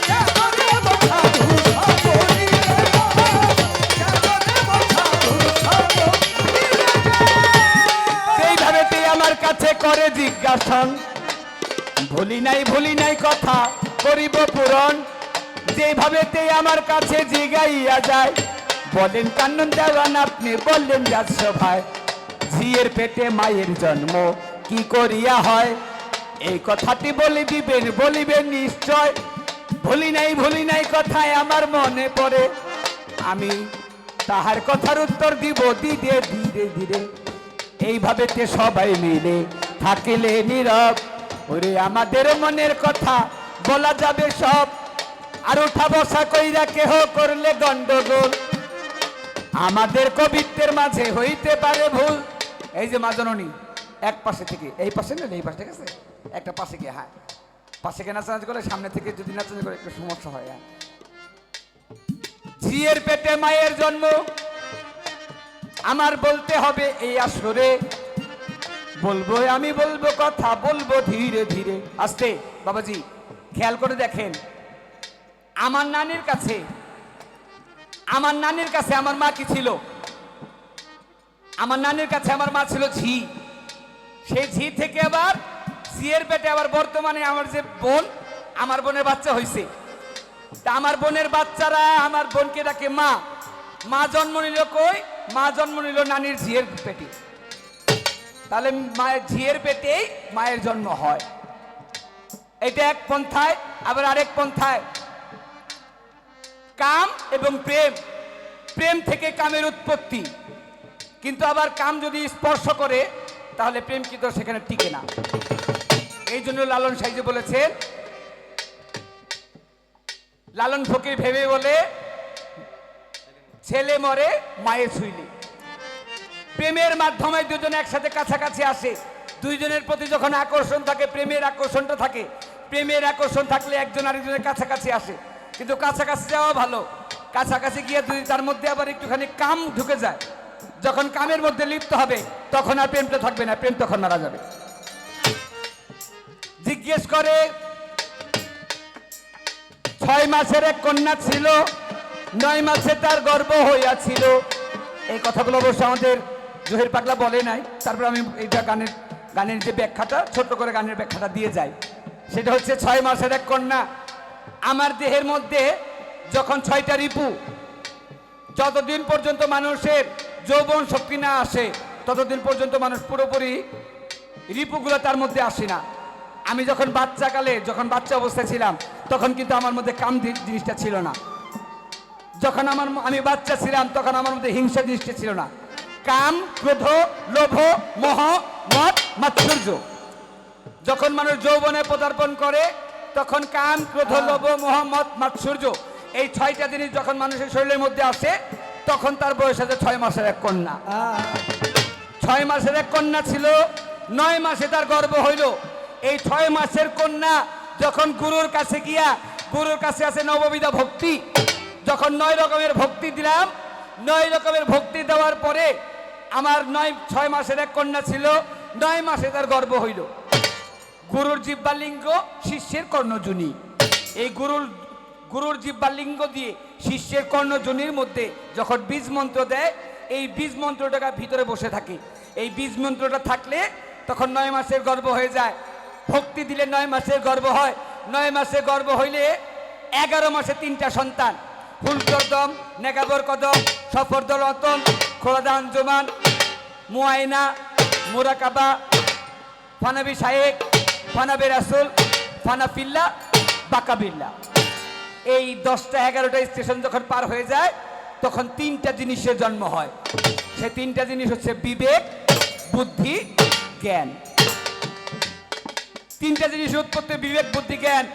কেন রে মোর জাদু সঙ্গ দিলে না, কেন রে মোর জাদু সঙ্গ দিলে না। সেইভাবে তুই আমার কাছে করে জিজ্ঞাসন, ভুলি নাই কথা করিব পূরণ। যেভাবে তে আমার কাছে জিগাইয়া যায়, বলেন কানন দেওয়ান আপনি বললেন রাজ সভায়, ঝিয়ের পেটে মায়ের জন্ম কি করিয়া হয়। এই কথাটি বলিবেন নিশ্চয়। ভুলি নাই কথায় আমার মনে পড়ে, আমি তাহার কথার উত্তর দিব ধীরে ধীরে ধীরে। এইভাবে তে সবাই মিলে থাকিলে নীরব, ওরে আমাদের মনের কথা বলা যাবে সব। আর উঠা বসা কইরা কেহ করলে গন্ডগোল, আমাদের কবিত্বের মাঝে হইতে পারে ভুল। এই যে মা জননী এক পাশে থেকে, এই পাশে না এই পাশে, ঠিক আছে, একটা পাশে গিয়ে, হ্যাঁ পাশে গিয়ে নাচানাচি করলে, সামনে থেকে যদি নাচানাচি করে একটু সমস্যা হয়। হ্যাঁ, ঝিয়ের পেটে মায়ের জন্ম আমার বলতে হবে এই আসরে। আমি বলবো কথা বলবো ধীরে ধীরে আস্তে। বাবাজি খেয়াল করে দেখেন, আমার নানির কাছে আমার মা কি ছিল? আমার নানির কাছে আমার মা ছিল ঝি। সেই ঝি থেকে আবার ঝিয়ের পেটে আবার বর্তমানে আমার যে বোন, আমার বোনের বাচ্চা হয়েছে। তা আমার বোনের বাচ্চারা আমার বোনকে ডাকে মা। মা জন্ম নিল কই? মা জন্ম নিল নানির ঝিয়ের পেটে। তাহলে মায়ের ঝিয়ের পেটেই মায়ের জন্ম হয়। এটা এক পন্থায়। আবার আরেক পন্থায় কাম এবং প্রেম থেকে কামের উৎপত্তি। কিন্তু আবার কাম যদি স্পর্শ করে তাহলে প্রেম কিন্তু সেখানে টিকে না। এই জন্য লালন সাইজে বলেছেন, লালন ফকির ভেবে বলে, ছেলে মরে মায়ে ছুইলে। প্রেমের মাধ্যমে দুজন একসাথে কাছাকাছি আসে। দুইজনের প্রতি যখন আকর্ষণ থাকে, প্রেমের আকর্ষণটা থাকে। প্রেমের আকর্ষণ থাকলে একজন আরেকজনের কাছাকাছি আসে। কিন্তু কাছাকাছি যাওয়া ভালো, কাছাকাছি গিয়ে তার মধ্যে আবার একটুখানি কাম ঢুকে যায়। যখন কামের মধ্যে লিপ্ত হবে তখন আর প্রেমটা থাকবে না, প্রেম তখন মারা যাবে। জিজ্ঞেস করে, 6 মাসের এক কন্যা ছিল, 9 মাসে তার গর্ভ হইয়াছিল। এই কথাগুলো অবশ্য আমাদের জহির পাগলা বলে নাই। তারপর আমি এইটা গানের যে ব্যাখ্যাটা, ছোট করে গানের ব্যাখ্যাটা দিয়ে যাই। সেটা হচ্ছে, 6 মাসের এক কন্যা। আমার দেহের মধ্যে যখন 6টা রিপু, যতদিন পর্যন্ত মানুষের যৌবন শক্তি না আসে ততদিন পর্যন্ত মানুষ পুরোপুরি রিপুগুলো তার মধ্যে আসে না। আমি যখন বাচ্চা অবস্থায় ছিলাম তখন কিন্তু আমার মধ্যে কাম জিনিসটা ছিল না। যখন আমি বাচ্চা ছিলাম তখন আমার মধ্যে হিংসা জিনিসটা ছিল না। কাম, ক্রোধ, লোভ, মোহ, মদ, মাৎসর্য। যখন মানুষ যৌবনে পদার্পণ করে তখন কাম, ক্রোধ, লোভ, মোহ, মদ, মাৎসর্য, এই 6টা জিনিস যখন মানুষের শরীরের মধ্যে আসে তখন তার বয়স আছে 6 মাসের এক কন্যা। 6 মাসের এক কন্যা ছিল, 9 মাসে তার গর্ভ হইল। এই 6 মাসের কন্যা যখন গুরুর কাছে গিয়া, গুরুর কাছে আছে নববিধা ভক্তি। যখন 9 রকমের ভক্তি দিলাম, 9 রকমের ভক্তি দেওয়ার পরে আমার 6 মাসের এক কন্যা ছিল, 9 মাসে তার গর্ভ হইল। গুরুর জিহ্বালিঙ্গ, শিষ্যের কর্ণজনী। এই গুরুর জিহ্বালিঙ্গ দিয়ে শিষ্যের কর্ণজনীর মধ্যে যখন বীজ মন্ত্র দেয়, এই বীজ মন্ত্রটা ভিতরে বসে থাকে। এই বীজ মন্ত্রটা থাকলে তখন 9 মাসের গর্ভ হয়ে যায়। ভক্তি দিলে 9 মাসের গর্ভ হয়। 9 মাসে গর্ভ হইলে 11 মাসে 3টা সন্তান, হুলকদম, নেগাবর কদম, সফরদল রতন, খোলাদান জমান, মুআয়না, মুরাকাবা, ফানাবি শায়েক, ফানাবি রাসুল, ফানাফিল্লা, বাকাবিল্লা। এই 10টা 11টা স্টেশন যখন পার হয়ে যায় তখন 3টা জিনিসের জন্ম হয়। সেই 3টা জিনিস হচ্ছে বিবেক, বুদ্ধি, জ্ঞান। 3টা জিনিস উৎপত্তি, বিবেক, বুদ্ধি, জ্ঞান।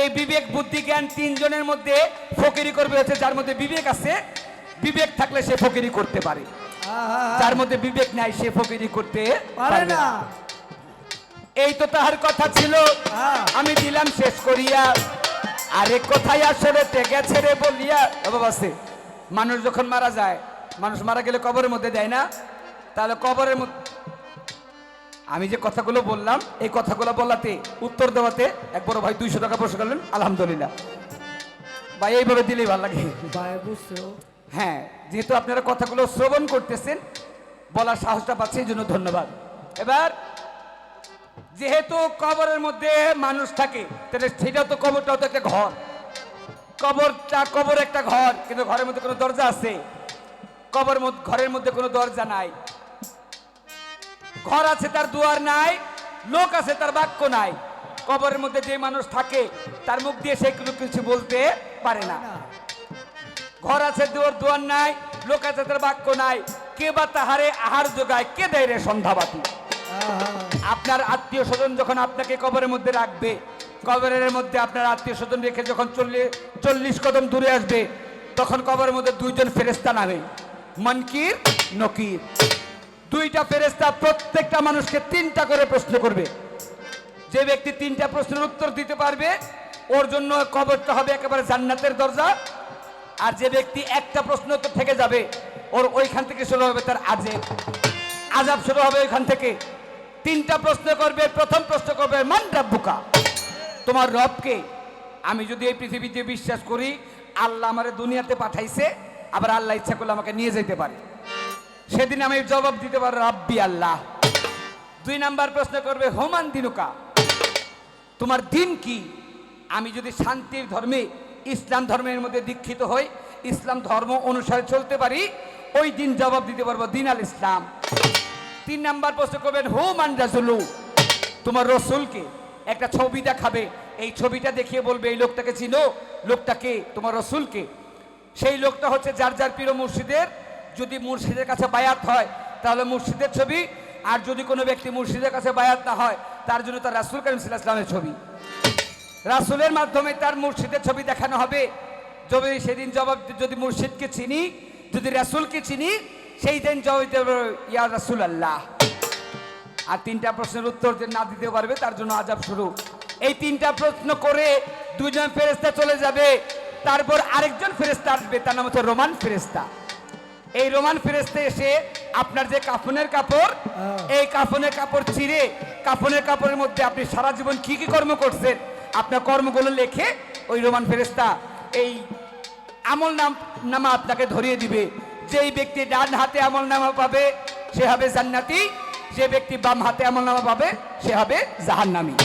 এই বিবেক, বুদ্ধি, জ্ঞান 3 জনের মধ্যে ফকিরি করবে হচ্ছে যার মধ্যে বিবেক আছে। বিবেক থাকলে সে ফকিরি করতে পারে, যার মধ্যে বিবেক নাই সে ফকিরি করতে পারে না। এই তো তাহার কথা ছিল, আমি দিলাম শেষ করিয়া। আরে কোথায় আসলে গেছে রে বলিয়া। বাবা আছে, মানুষ যখন মারা যায়, মানুষ মারা গেলে কবরের মধ্যে দেয় না? তাহলে কবরের মধ্যে আমি যে কথাগুলো বললাম, এই কথাগুলো বলাতে, উত্তর দেওয়াতে এক বড় ভাই 200 টাকা পুরস্কার করলেন, আলহামদুলিল্লাহ ভাই। এইভাবে দিলেই ভালো লাগে। হ্যাঁ, যেহেতু আপনারা কথাগুলো শ্রবণ করতেছেন, বলার সাহসটা পাচ্ছে, এই জন্য ধন্যবাদ। এবার যেহেতু কবরের মধ্যে মানুষ থাকে, তাহলে সেটা তো, কবরটাও তো একটা ঘর। কবর একটা ঘর, কিন্তু ঘরের মধ্যে কোনো দরজা আছে? ঘরের মধ্যে কোনো দরজা নাই। ঘর আছে, তার দুয়ার নাই। লোক আছে, তার বাক্য নাই। কবরের মধ্যে যে মানুষ থাকে তার মুখ দিয়ে সে কিছু বলতে পারে না। ঘর আছে, দুয়ার নাই। লোক আছে, তার বাক্য নাই। কে বা তাহারে আহার যোগায়, কে দেয় রে সন্ধ্যাবাতি? আপনার আত্মীয় স্বজন যখন আপনাকে কবরের মধ্যে রাখবে, কবরের মধ্যে আপনার আত্মীয় স্বজন রেখে যখন 40 কদম দূরে আসবে, তখন কবরের মধ্যে 2 জন ফেরেশতা নামে, মুনকির, নকির। 2টা ফেরেশতা প্রত্যেকটা মানুষকে 3টা করে প্রশ্ন করবে। যে ব্যক্তি 3টা প্রশ্নের উত্তর দিতে পারবে, ওর জন্য কবরটা হবে একেবারে জান্নাতের দরজা। আর যে ব্যক্তি একটা প্রশ্ন উত্তর থেকে যাবে, ওর ওইখান থেকে শুরু হবে তার আযাব শুরু হবে ওইখান থেকে। 3টা প্রশ্ন করবে। প্রথম প্রশ্ন করবে, মান রাব্বুকা, তোমার রবকে? আমি যদি এই পৃথিবীতে বিশ্বাস করি আল্লাহ আমারে দুনিয়াতে পাঠাইছে, আবার আল্লাহ ইচ্ছা করলে আমাকে নিয়ে যেতে পারে, সেদিন আমি জবাব দিতে পারবো রাব্বি আল্লাহ। 2 নাম্বার প্রশ্ন করবে, হুমান দিনুকা, তোমার দিন কি? আমি যদি শান্তির ধর্মে, ইসলাম ধর্মের মধ্যে দীক্ষিত হই, ইসলাম ধর্ম অনুসারে চলতে পারি, ওই দিন জবাব দিতে পারবো দিন আল ইসলাম। 3 নাম্বার প্রশ্ন করবেন, হুমান রাসূলু, তোমার রসুলকে? একটা ছবি দেখাবে, এই ছবিটা দেখিয়ে বলবে এই লোকটাকে চিনো, লোকটাকে তোমার রসুলকে। সেই লোকটা হচ্ছে যার যার প্রিয় মুর্শিদের। যদি মুর্শিদের কাছে বায়াত হয় তাহলে মুর্শিদের ছবি, আর যদি কোনো ব্যক্তি মুর্শিদের কাছে বায়াত না হয় তার জন্য তার রাসূল কারীম সাল্লাল্লাহু আলাইহি ওয়াসাল্লামের ছবি, রাসূলের মাধ্যমে তার মুর্শিদের ছবি দেখানো হবে। যদি সেদিন জবাব, যদি মুর্শিদকে চিনি, যদি রাসূলকে চিনি, সেই দিন জবাব দেবে ইয়া রাসূলুল্লাহ। আর 3টা প্রশ্নের উত্তর যে না দিতে পারবে তার জন্য আযাব শুরু। এই 3টা প্রশ্ন করে 2 জন ফেরেশতা চলে যাবে। তারপর আরেকজন ফেরেশতা আসবে, তার নাম হচ্ছে রোমান ফেরেশতা। এই রোমান ফেরেশতা এসে আপনার যে কাফনের কাপড়, এই কাফনের কাপড় ছিঁড়ে, কাফনের কাপড়ের মধ্যে আপনি সারা জীবন কি কি কর্ম করছেন আপনার কর্মগুলো লেখে ওই রোমান ফেরেশতা এই আমল নামা আপনাকে ধরিয়ে দিবে। যেই ব্যক্তি ডান হাতে আমল নামা পাবে সে হবে জান্নাতি, যে ব্যক্তি বাম হাতে আমল নামা পাবে সে হবে জাহান্নামী।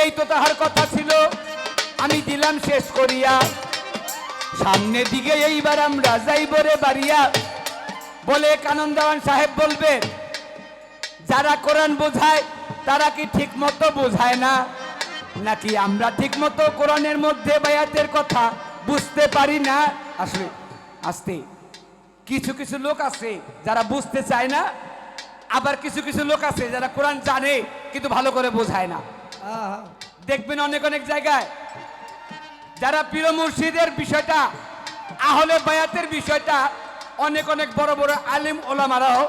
এই তো তাহার কথা ছিল, আমি দিলাম শেষ করিয়া। সামনের দিকে এইবার আমরা যাইব রে বাড়িয়া। বলে কানন দেওয়ান সাহেব বলবেন, যারা কোরআন বোঝায় তারা কি ঠিক মতো বোঝায় না, নাকি আমরা ঠিক মতো কোরআনের মধ্যে বায়াতের কথা বুঝতে পারি না? আসলে আস্তে কিছু কিছু লোক আছে যারা বুঝতে চায় না, আবার কিছু কিছু লোক আছে যারা কোরআন জানে কিন্তু ভালো করে বোঝায় না। দেখবেন অনেক অনেক জায়গায় যারা পীর মুর্শিদের বিষয়টা, আহলে বায়াতের বিষয়টা অনেক অনেক বড় বড় আলিম ওলামারাও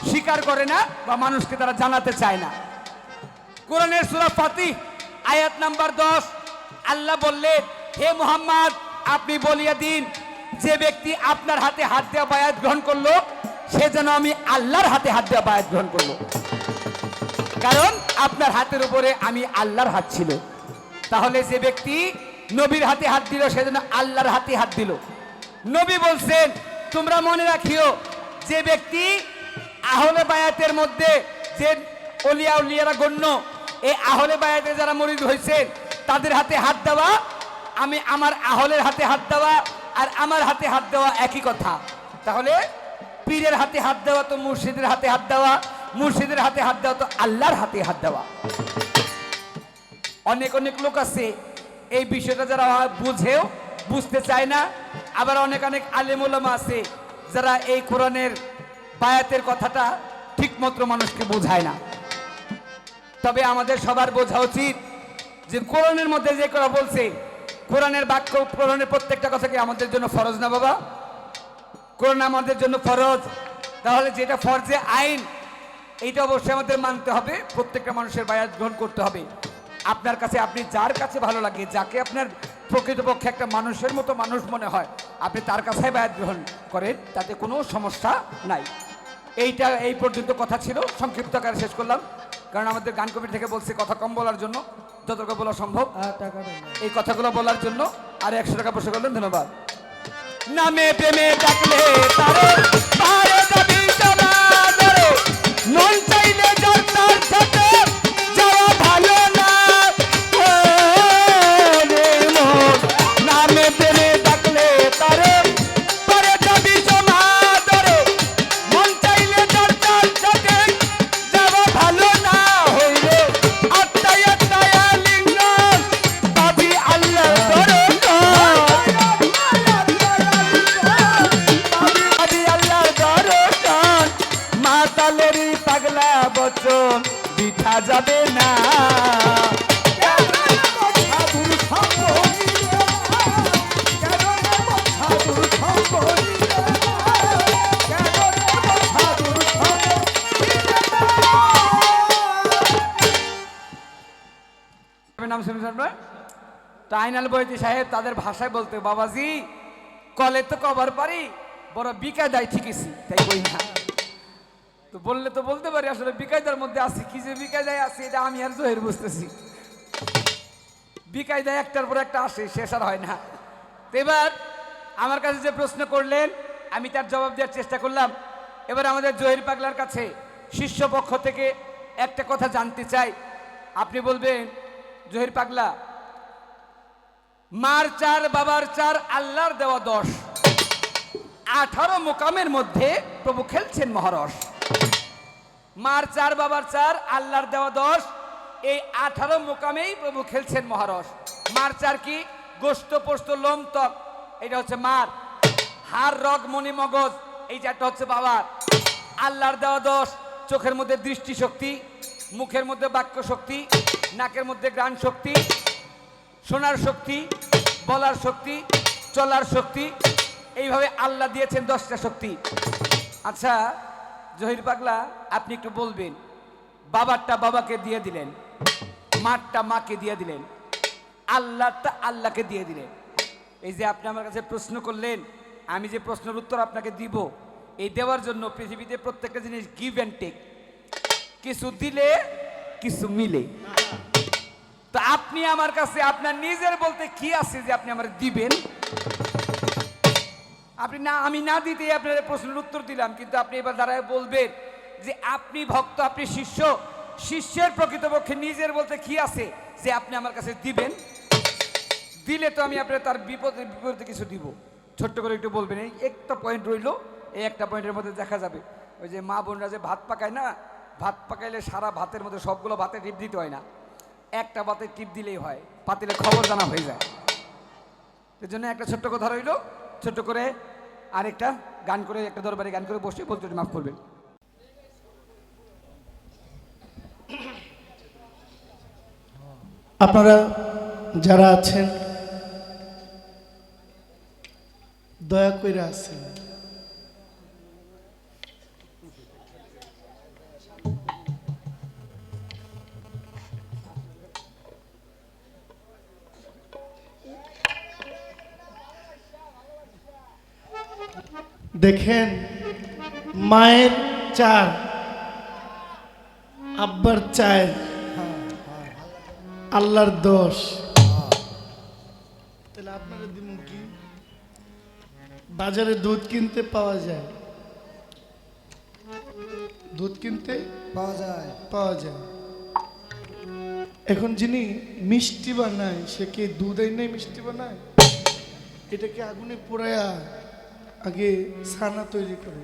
স্বীকার করে না বা মানুষকে তারা জানাতে চায় না। কোরআনের সূরা ফাতিহ আয়াত নাম্বার 10 আল্লাহ বললেন, হে মুহাম্মদ আপনি বলিয়া দিন, যে ব্যক্তি আপনার হাতে হাত দেওয়া বায়াত গ্রহণ করলো সে যেন আমি আল্লাহর হাতে হাত দেওয়া বায়াত গ্রহণ করব। কারণ আপনার হাতের উপরে আমি আল্লাহর হাত ছিল। তাহলে যে ব্যক্তি নবীর হাতে হাত দিল সে যেন আল্লাহর হাতে হাত দিল। নবী বলছেন, তোমরা মনে রাখিও, যে ব্যক্তি আহলে বায়াতের মধ্যে যে অলিয়া উলিয়ারা গণ্য, এই আহলে বায়াতে যারা মুরিদ হয়েছে তাদের হাতে হাত দেওয়া, আমি আমার আহলের হাতে হাত দেওয়া আর আমার হাতে হাত দেওয়া একই কথা। তাহলে পীরের হাতে হাত দেওয়া তো মুর্শিদের হাতে হাত দেওয়া, মুর্শিদের হাতে হাত দেওয়া তো আল্লাহর হাতে হাত দেওয়া। অনেক অনেক লোক আছে এই বিষয়টা যারা বুঝেও বুঝতে চায় না, আবার অনেক অনেক আলেম ওলামা আছে যারা এই কোরআনের বায়াতের কথাটা ঠিকমতো মানুষকে বোঝায় না। তবে আমাদের সবার বোঝা উচিত যে কোরআনের মধ্যে যে কথা বলছে, কোরআনের বাক্য, কোরআনের প্রত্যেকটা কথা কি আমাদের জন্য ফরজ না বাবা? কোরআন আমাদের জন্য ফরজ। তাহলে যেটা ফরজে আইন, এইটা অবশ্যই আমাদের মানতে হবে, প্রত্যেকটা মানুষের বায়াত গ্রহণ করতে হবে। আপনার কাছে, আপনি যার কাছে ভালো লাগে, যাকে আপনার প্রকৃতপক্ষে একটা মানুষের মতো মানুষ মনে হয়, আপনি তার কাছেই বায়াত গ্রহণ করেন, তাতে কোনো সমস্যা নাই। এইটা এই পর্যন্ত কথা ছিল, সংক্ষিপ্ত আকারে শেষ করলাম, কারণ আমাদের গান কমিটি থেকে বলছে কথা কম বলার জন্য, যতটুকু বলা সম্ভব এই কথাগুলো বলার জন্য। আর 100 টাকা বসে করলেন, ধন্যবাদ। নামে প্রেমে ডাকলে তারে পারে যাবি সমাদরে, মন চাইলে যার তার সাথে যাওয়া ভালো না। ও রে মন, নামে প্রেমে ডাকলে তারে পারে যাবি সমাদরে, মন চাইলে যার তার সাথে যাওয়া ভালো না। হইলে আত্মায় আত্মায় লিঙ্গন পাবি আল্লাহর দরজা। মাতালেরই পাগলা বচন বিঠা যাবে না। নাম শুনেছেন আপনার? টাইনাল বৈতি সাহেব তাদের ভাষায় বলতে, বাবাজি কলে তো কবার পারি, বড় বিকা দেয় ঠিকইছি, তাই বই না। তো বললে তো বলতে পারি, আসলে বিকায়দার মধ্যে আছে কি, যে বিকায়দায় আছে এটা আমি আর জহির বুঝতেছি। বিকায়দায় একটার পর একটা আসে, শেষ আর হয় না। তো এবার আমার কাছে যে প্রশ্ন করলেন আমি তার জবাব দেওয়ার চেষ্টা করলাম। এবার আমাদের জহির পাগলার কাছে শিষ্য পক্ষ থেকে একটা কথা জানতে চাই। আপনি বলবেন, জহির পাগলা, মার 4 বাবার 4 আল্লাহর দেওয়া 10, 18 মোকামের মধ্যে প্রভু খেলছেন মহারস। মার 4 বাবার 4 আল্লাহর দেওয়া 10, এই 18 মোকামেই প্রভু খেলছেন মহারস। মার 4 কি? গোস্ত পোস্ত লোম ত্বক, এটা হচ্ছে মার। হাড় রগ মনি মগজ, এই 4টা হচ্ছে বাবার। আল্লাহর দেওয়া 10, চোখের মধ্যে দৃষ্টি শক্তি, মুখের মধ্যে বাক্য শক্তি, নাকের মধ্যে ঘ্রাণ শক্তি, শোনার শক্তি, বলার শক্তি, চলার শক্তি, এইভাবে আল্লাহ দিয়েছেন 10টা শক্তি। আচ্ছা জহির পাগলা, আপনি একটু বলবেন, বাবারটা বাবাকে দিয়ে দিলেন, মারটা মাকে দিয়ে দিলেন, আল্লাহটা আল্লাহকে দিয়ে দিলেন। এই যে আপনি আমার কাছে প্রশ্ন করলেন, আমি যে প্রশ্নের উত্তর আপনাকে দিব, এই দেওয়ার জন্য পৃথিবীতে প্রত্যেকটা জিনিস গিভ অ্যান্ড টেক, কিছু দিলে কিছু মিলে। তো আপনি আমার কাছে আপনার নিজের বলতে কি আছে যে আপনি আমার দিবেন? আপনি না, আমি না দিতেই আপনার প্রশ্নের উত্তর দিলাম, কিন্তু আপনি এবার দাঁড়ায় বলবেন যে আপনি ভক্ত, আপনি শিষ্য, শিষ্যের প্রকৃতপক্ষে নিজের বলতে কি আছে যে আপনি আমার কাছে দিবেন? দিলে তো আমি আপনার তার বিপরীতে কিছু দিব। ছোট্ট করে একটু বলবেন, এই একটা পয়েন্ট রইল, এই একটা পয়েন্টের মধ্যে দেখা যাবে। ওই যে মা বোনরা যে ভাত পাকায় না, ভাত পাকাইলে সারা ভাতের মধ্যে সবগুলো ভাতে টিপ দিতে হয় না, একটা ভাতে টিপ দিলেই হয়, পাতিলে খবর জানা হয়ে যায়। এর জন্য একটা ছোট্ট কথা রইল, ছোট্ট করে আরেকটা গান করে, একটা দরবারে গান করে বসে বলতে মাফ করবেন। আপনারা যারা আছেন দয়া করে আছেন, দেখেন মায়ের 4, আব্বার 4, আল্লাহর 10। তাহলে আপনারা দিন কি বাজারে দুধ কিনতে পাওয়া যায়, দুধ কিনতে পাওয়া যায়। এখন যিনি মিষ্টি বানায় সে কি দুধ নাই মিষ্টি বানায়? এটাকে আগুনে পোড়ায়া আগে ছানা তৈরি করে,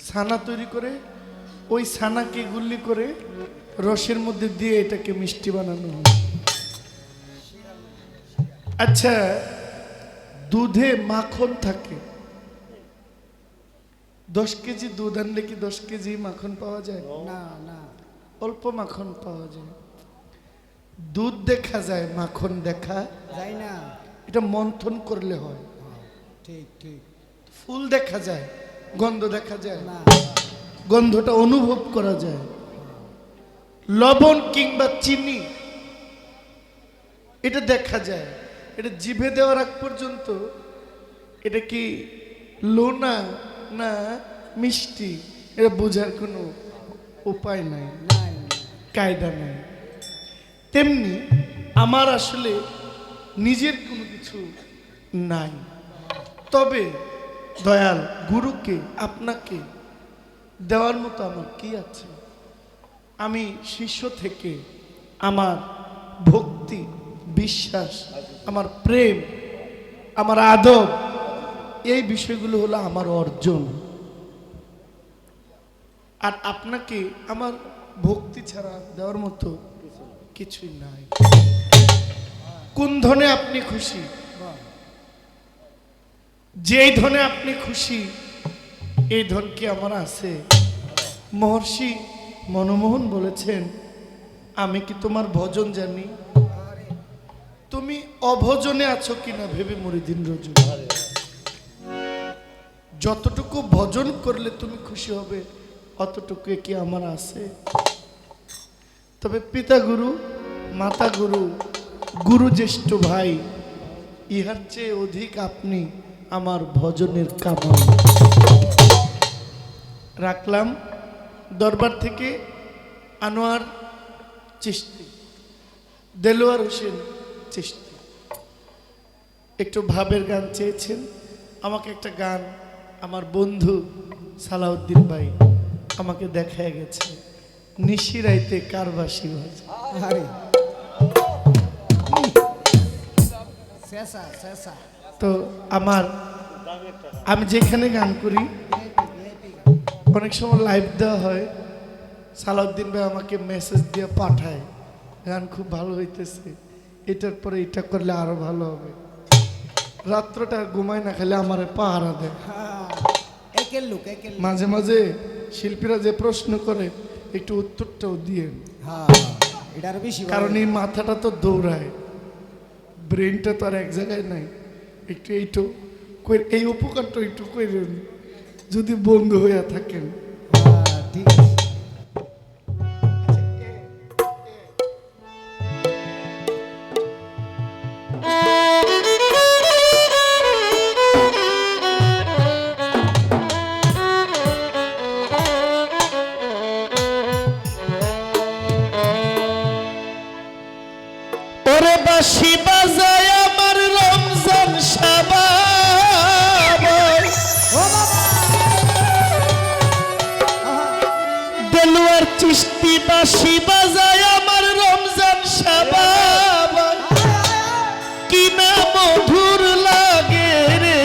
ছানা তৈরি করে ওই ছানাকে গুল্লি করে রসের মধ্যে দিয়ে এটাকে মিষ্টি বানানো হয়। আচ্ছা, দুধে মাখন থাকে, 10 কেজি দুধ আনলে কি 10 কেজি মাখন পাওয়া যায়? না না, অল্প মাখন পাওয়া যায়। দুধ দেখা যায়, মাখন দেখা যাই না। এটা মন্থন করলে হয়। ঠিক ঠিক। ফুল দেখা যায়, গন্ধ দেখা যায় না, গন্ধটা অনুভব করা যায়। লবণ কিংবা চিনি এটা দেখা যায়, এটা জিভে দেওয়ার আগ পর্যন্ত এটা কি লোনা না মিষ্টি এটা বোঝার কোনো উপায় নাই, নাই। কায়দা নাই। তেমনি আমার আসলে নিজের কোনো কিছু নাই, তবে দয়াল গুরুকে আপনাকে দেওয়ার মতো আমার কি আছে? আমি শিষ্য থেকে আমার ভক্তি, বিশ্বাস, আমার প্রেম, আমার আদব, এই বিষয়গুলো হলো আমার অর্জন। আর আপনাকে আমার ভক্তি ছাড়া দেওয়ার মতো কিছুই নাই। কোন ধনে আপনি খুশি, যেই ধনে আপনি খুশি এই ধন কি আমার আছে? মহর্ষি মনমোহন বলেছেন, আমি কি তোমার ভজন জানি? তুমি অভজনে আছো কিনা ভেবে মরিদিন রজু। যতটুকু ভজন করলে তুমি খুশি হবে অতটুকু কি আমার আছে? তবে পিতা গুরু, মাতা গুরু, গুরু জ্যেষ্ঠ ভাই, ইহার চেয়ে অধিক আপনি আমার ভজনের কামাল। রাখলাম দরবার থেকে আনোয়ার চিশতি, দেলোয়ার হোসেন চিশতি একটু ভাবের গান চেয়েছেন। আমাকে একটা গান আমার বন্ধু সালাউদ্দিন ভাই আমাকে দেখায় গেছে, নিশিরাইতে কারবাসী বাজে। আরে শেষা শেষা। তো আমি যেখানে গান করি অনেক সময় লাইভ দেওয়া হয়, সালাউদ্দিন ভাই আমাকে মেসেজ দিয়ে পাঠায়, গান খুব ভালো হইতেছে, এটার পরে এটা করলে আরো ভালো হবে। রাত্রটা ঘুমায় না, খালি আমার পাহারা দেয়। একের লোক, একের লোক। মাঝে মাঝে শিল্পীরা যে প্রশ্ন করে একটু উত্তরটাও দিয়ে, হ্যাঁ, এটা আরো বেশি ভালো। কারণ এই মাথাটা তো দৌড়ায়, ব্রেনটা তো আর এক জায়গায় নাই। একটু এই উপকারটা একটু করেন যদি বন্ধু হইয়া থাকেন। হ্যাঁ, ঠিক আছে। ওরে বাঁশি বাজায় আমার রমজান শাবাব, দেলোয়ার চিশতি বাঁশি বাজায় আমার রমজান শাবাব, কি না মধুর লাগে রে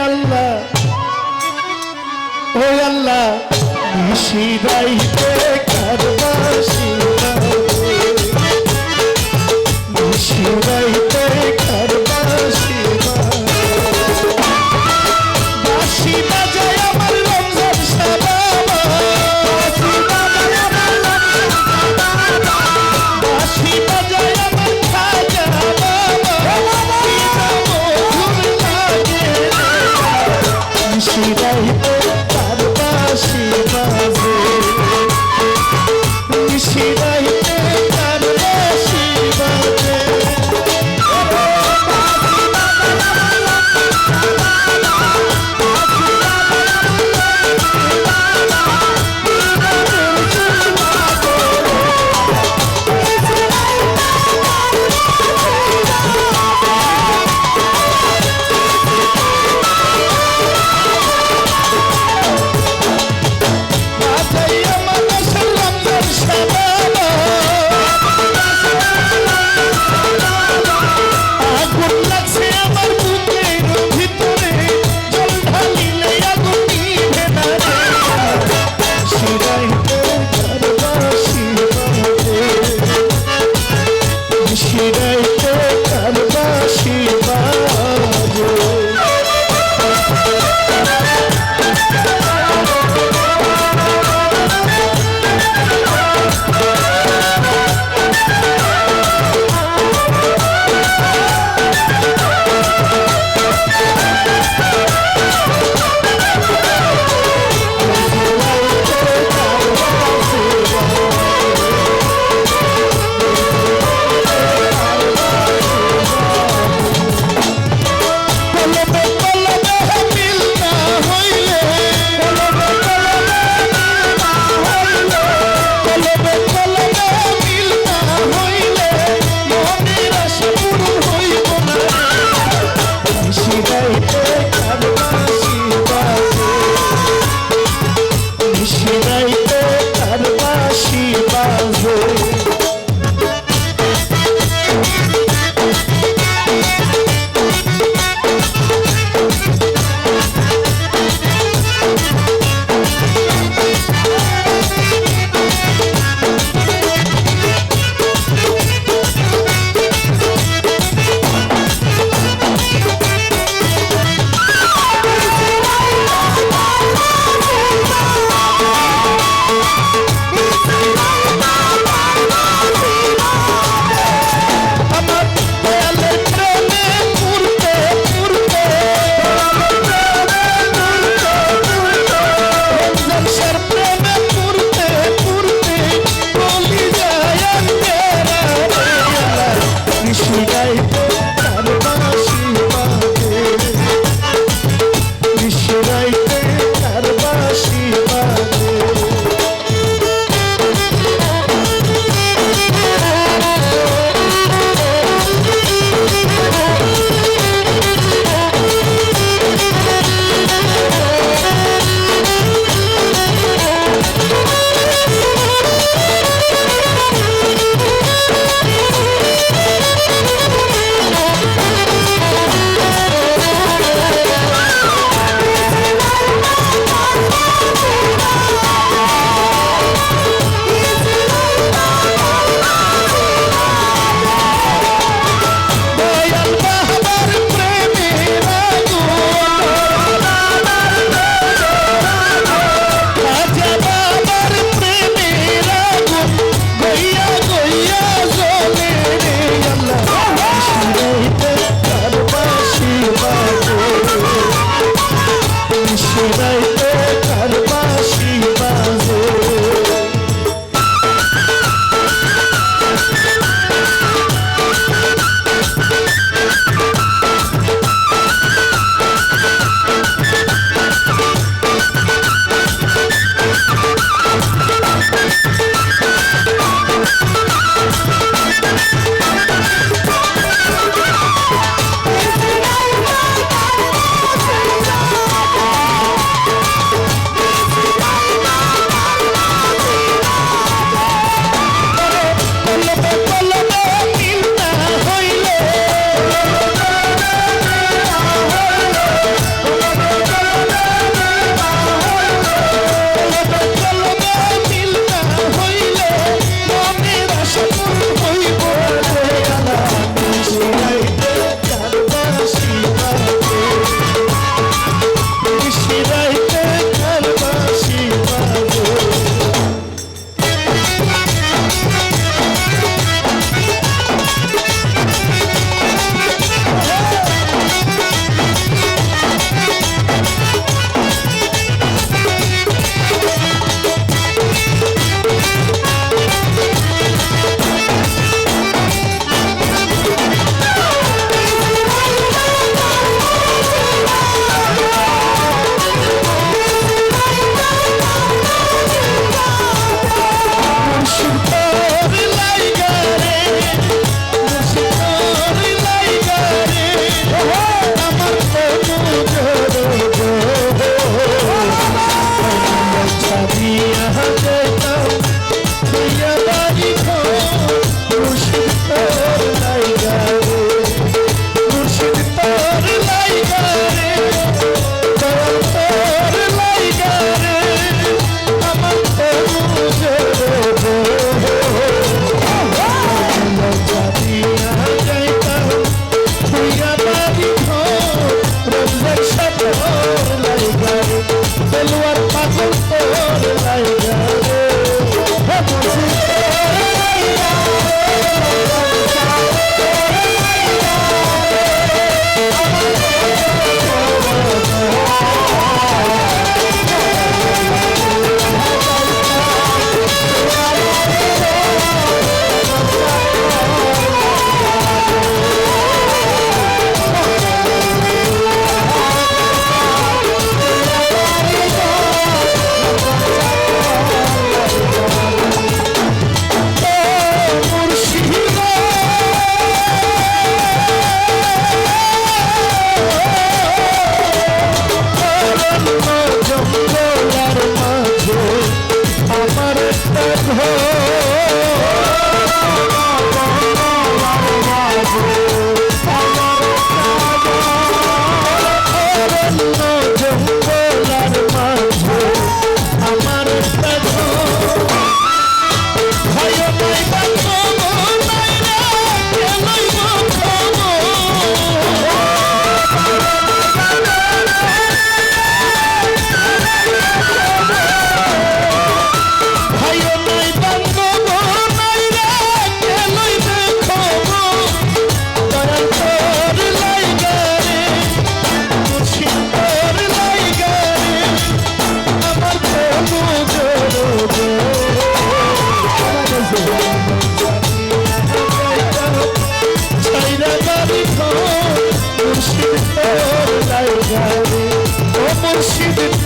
আল্লাহ, ও আল্লাহ নিশিরাইতে কারবাসী নিশিরাইতে কারবাসী বাঁশি বাজায় আমার রমজান শাবাব, বাঁশি বাজায় আমার খাজা বাবা, কি না মধুর লাগে নিশিরাইতে কারবাসী বাজে।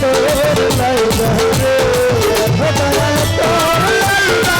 তোর লাইগা রে দয়াল তোর লাইগা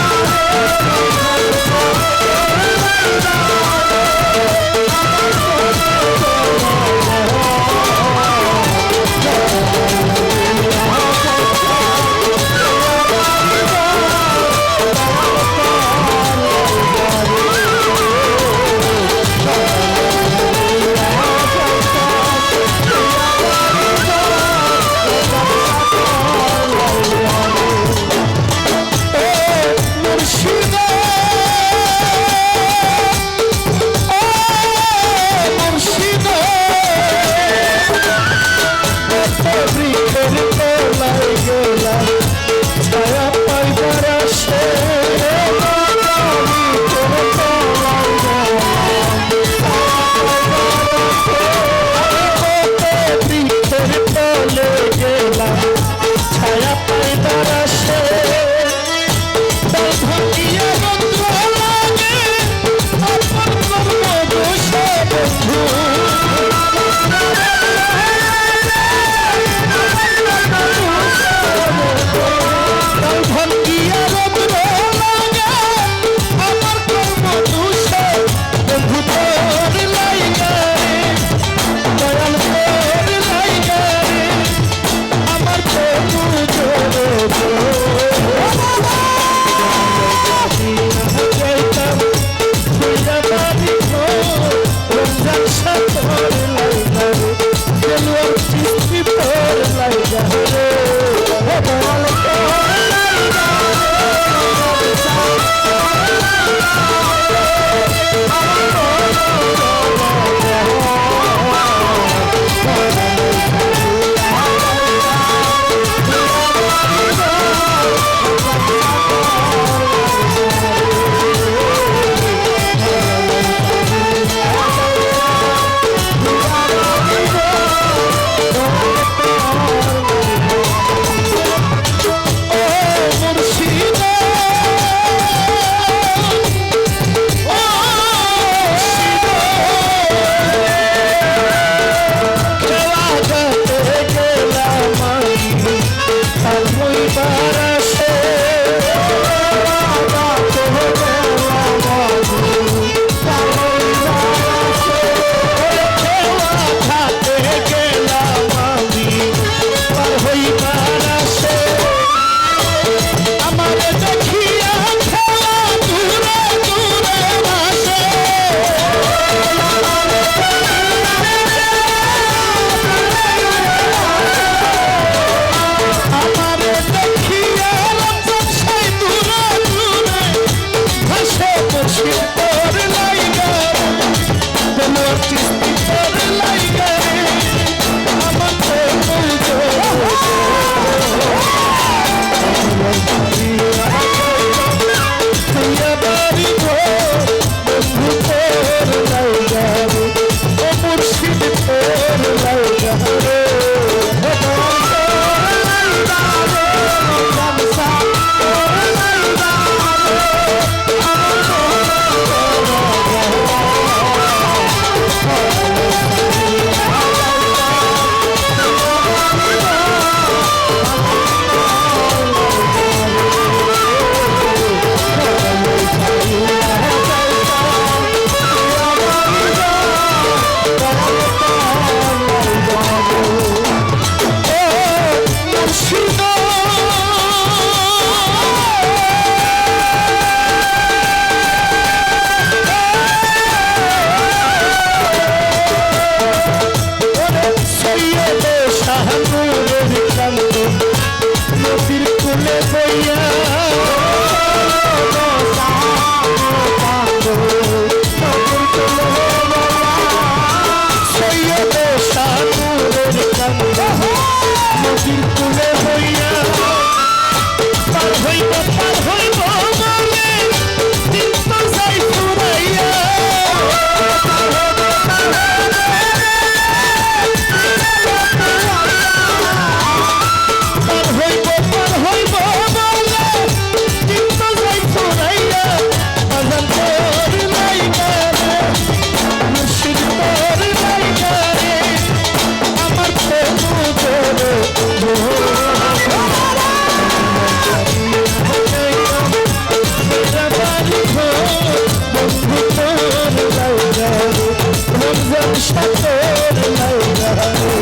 তোর লাইগা রে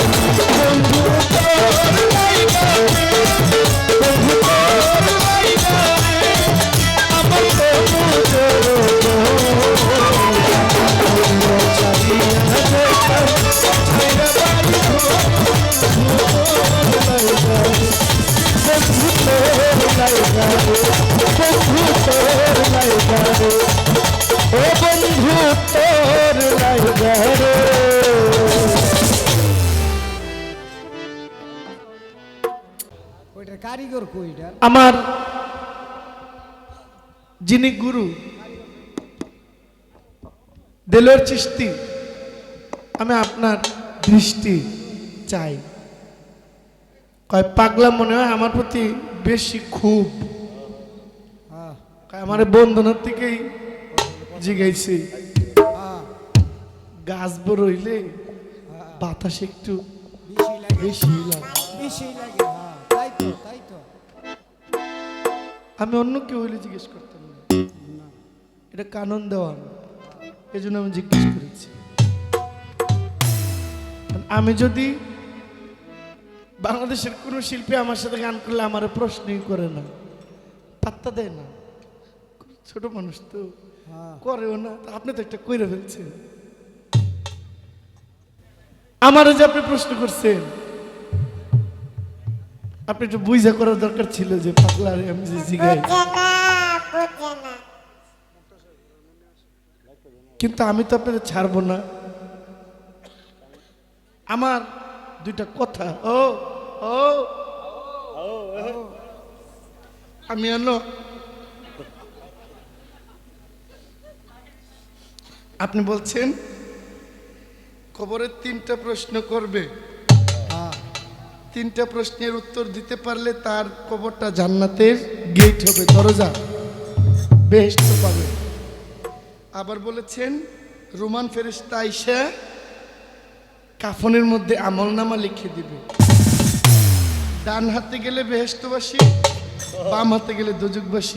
বন্ধু তোর লাইগা রে বন্ধু তোর লাইগা রে আমার তবু ওইটার কারিগর কইটার আমার যিনি গুরু দেলোয়ার চিশতি, আমি আপনার দৃষ্টি চাই। কয় পাগলা মনে হয় আমার প্রতি বেশি খুব, হ্যাঁ আমার বন্ধনের থেকেই জিগাইছি হ্যাঁ গাছ বড় হইলে বাতাস একটু বেশি লাগে বেশি লাগে। বেশি লাগে হ্যাঁ তাই তো তাই তো আমি অন্য কেউ হইলে জিজ্ঞেস করতাম না, এটা কানন দেওয়ান, এই জন্য আমি জিজ্ঞেস করেছি। আমি যদি বাংলাদেশের কোনো শিল্পী আমার সাথে গান করলে আমার প্রশ্নই করে না, পাত্তা দেয় না, ছোট মানুষ তো হ্যাঁ করেও না। তা আপনি তো একটা কইরে ফেলছেন, আমারও যে আপনি প্রশ্ন করছেন, আপনি একটু বুঝা করার দরকার ছিল যে পাগলারে আমি যে জিগাই। কিন্তু আমি তো আপনাদের ছাড়বো না। আমার দুইটা কথা, ও ও আমি আপনি বলছেন খবরের 3টা প্রশ্ন করবে, হ্যাঁ 3টা প্রশ্নের উত্তর দিতে পারলে তার কবরটা জান্নাতের গেট হবে, দরজা, বেহেশত পাবে। আবার বলেছেন রোমান ফেরেশতা আইসা কাফনের মধ্যে আমলনামা লিখে দিবে, ডান হাতে গেলে বেহেশতবাসী, বাম হাতে গেলে দোজকবাসী,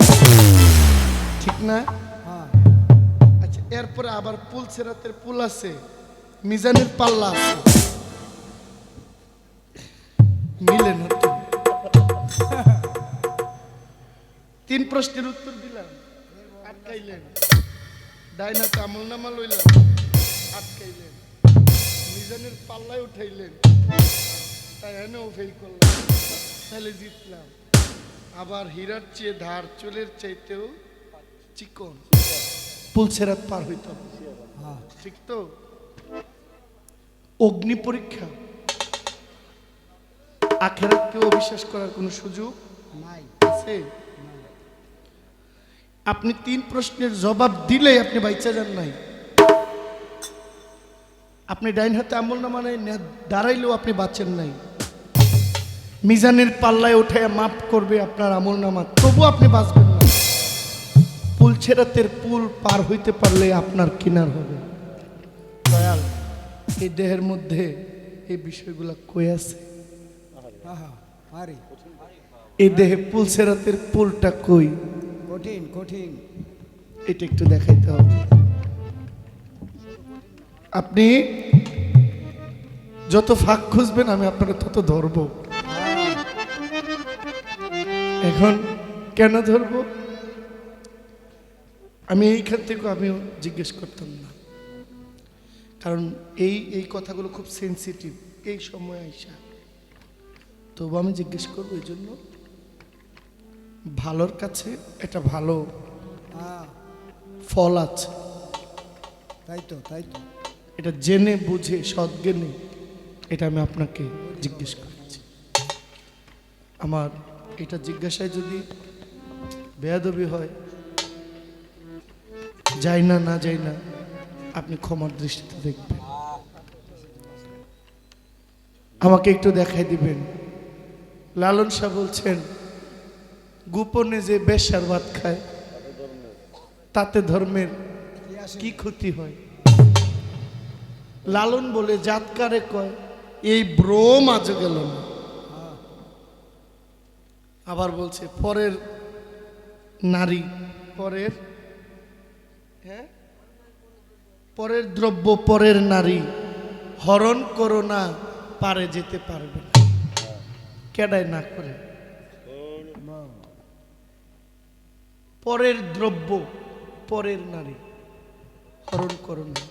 ঠিক না? হ্যাঁ আচ্ছা, এরপরে আবার পুল সেরাতের পুল আছে, মিজানের পাল্লা আছে, মিলে না তো। 3 প্রশ্নের উত্তর দিলাম, আটকাইলেন। ডাইনাতে আমলনামা লইলাম, আটকাইলেন। মিজানের পাল্লায় উঠাইলেন, তাই এনেও ফেল করলাম, তাহলে জিতলাম। আবার হীরার চেয়ে ধার, চুলের চাইতেও চিকন, পুলসেরাত পার হইতে হবে, হ্যাঁ ঠিক তো? অগ্নি পরীক্ষা, আখেরাতকে অবিশ্বাস করার কোনো সুযোগ নাই আছে? আপনি 3 প্রশ্নের জবাব দিলেই আপনি বাইচা যান নাই। আপনি ডাইন হাতে আমলনামা দাঁড়াইলেও আপনি বাঁচেন নাই। মিজানের পাল্লায় উঠে মাফ করবে আপনার আমলনামা, তবু আপনি বাঁচবেন না। পুল ছেড়াতের পুল পার হইতে পারলে আপনার কিনার হবে। দয়াল, এই দেহের মধ্যে এই বিষয়গুলা কই আছে? হ্যাঁ আরে এই দেহে পুল ছেড়াতের পুলটা কই? কঠিন কঠিন এটা একটু দেখাইতে হবে। আপনি যত ফাঁক খুঁজবেন আমি আপনাকে তত ধরবো। এখন কেন ধরবো আমি এইখান থেকে আমিও জিজ্ঞেস করতাম না, কারণ এই কথাগুলো খুব সেন্সিটিভ এই সময় আইসা, তবু আমি জিজ্ঞেস করবো। এই জন্য ভালোর কাছে এটা ভালো হ্যাঁ ফল আছে, তাই তো তাই তো এটা জেনে বুঝে সজ্ঞানে এটা আমি আপনাকে জিজ্ঞেস করেছি। আমার এটা জিজ্ঞাসায় যদি বেয়াদবি হয়, যাই না না যাই না, আপনি ক্ষমার দৃষ্টিতে দেখবেন, আমাকে একটু দেখাই দিবেন। লালন শাহ বলছেন গোপনে যে বেশ্যার ভাত খায় তাতে ধর্মের কি ক্ষতি হয়? লালন বলে জাতকারে কয় এই ভ্রম আজও গেল না। আবার বলছে পরের নারী, পরের পরের দ্রব্য পরের নারী হরণ করো না, পারে যেতে পারবে না। কেডাই না করে? পরের দ্রব্য পরের নারী হরণ করো না।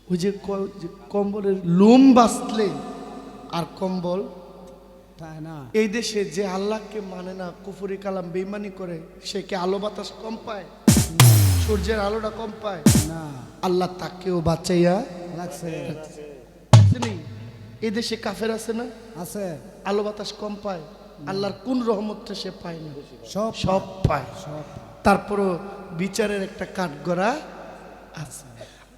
ওই যে কম্বলের লোম বাঁচলে আর কম্বল, তাই না? এই দেশে যে আল্লাহকে মানে না, কুফরি কালাম বেঈমানি করে, সে কি আলো বাতাস কম পায়? সূর্যের আলোটা কম পায় না, আল্লাহ তাকেও বাঁচাইয়া লাগছে। রাখছেনি। এই দেশে কাফের আছে না, আছে, আলো বাতাস কম পায়, আল্লাহর কোন রহমতটা সে পায় না? সব সব পায়। সব। তারপরও বিচারের একটা কাঠগড়া আছে।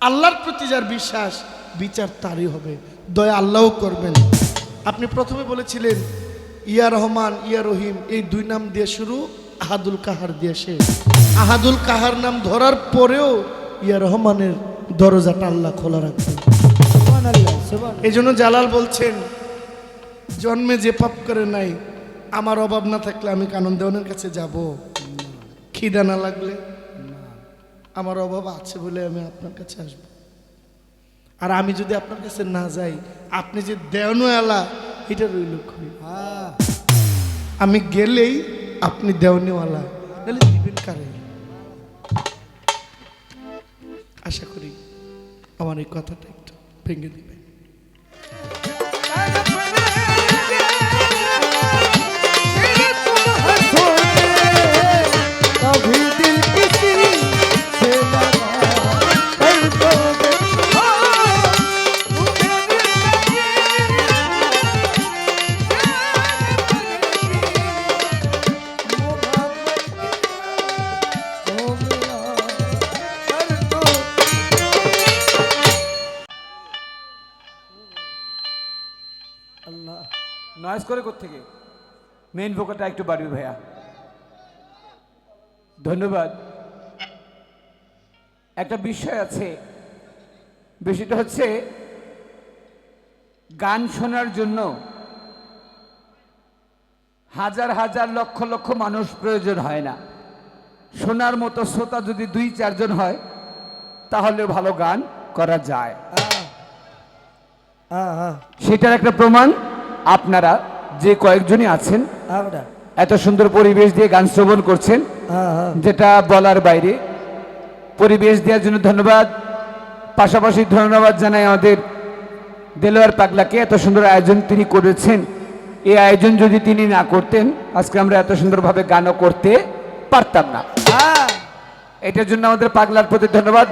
আল্লাহর প্রতি যার বিশ্বাস, বিচার তারই হবে, দয়া আল্লাহও করবেন। আপনি প্রথমে বলেছিলেন ইয়া রহমান ইয়া রহিম, এই দুই নাম দিয়ে শুরু, আহাদুল কাহার দিয়ে শেষ। আহাদুল কাহার নাম ধরার পরেও ইয়া রহমানের দরজাটা আল্লাহ খোলা রাখবেন। সুবহানাল্লাহ, সুবহানাল্লাহ। এই জন্য জালাল বলছেন, জন্মে যে পাপ করে নাই, আমার অভাব না থাকলে আমি কানন দেওয়ানের কাছে যাব? খিদা না লাগলে? আমার অভাব আছে বলে আমি আপনার কাছে আসব। আর আমি যদি আপনার কাছে না যাই, আপনি যে দেওয়ানওয়ালা এটা রইল কই? হ্যাঁ, আমি গেলেই আপনি দেওয়ানিওয়ালা, তাহলে দিবেন কারে? আশা করি আমার এই কথাটা একটু ভেঙে দিবেন। कभी दिल किसी से लगा कर दो আল্লাহ, নয়েজ করে কোত্থেকে? মেইন ভোকালটা একটু বাড়বে ভাইয়া, ধন্যবাদ। একটা বিষয় আছে, বিষয়টা হচ্ছে গান শোনার জন্য হাজার হাজার লক্ষ লক্ষ মানুষ প্রয়োজন হয় না। শোনার মতো শ্রোতা যদি 2-4 জন হয়, তাহলে ভালো গান করা যায়। সেটার একটা প্রমাণ আপনারা যে কয়েকজনই আছেন, এত সুন্দর পরিবেশ দিয়ে গান শ্রবণ করছেন, যেটা বলার বাইরে। পরিবেশ দেওয়ার জন্য ধন্যবাদ। পাশাপাশি ধন্যবাদ জানাই আমাদের দেলোয়ার পাগলাকে, এত সুন্দর আয়োজন তিনি করেছেন। এই আয়োজন যদি তিনি না করতেন, আজকে আমরা এত সুন্দরভাবে গানও করতে পারতাম না। এটার জন্য আমাদের পাগলার প্রতি ধন্যবাদ।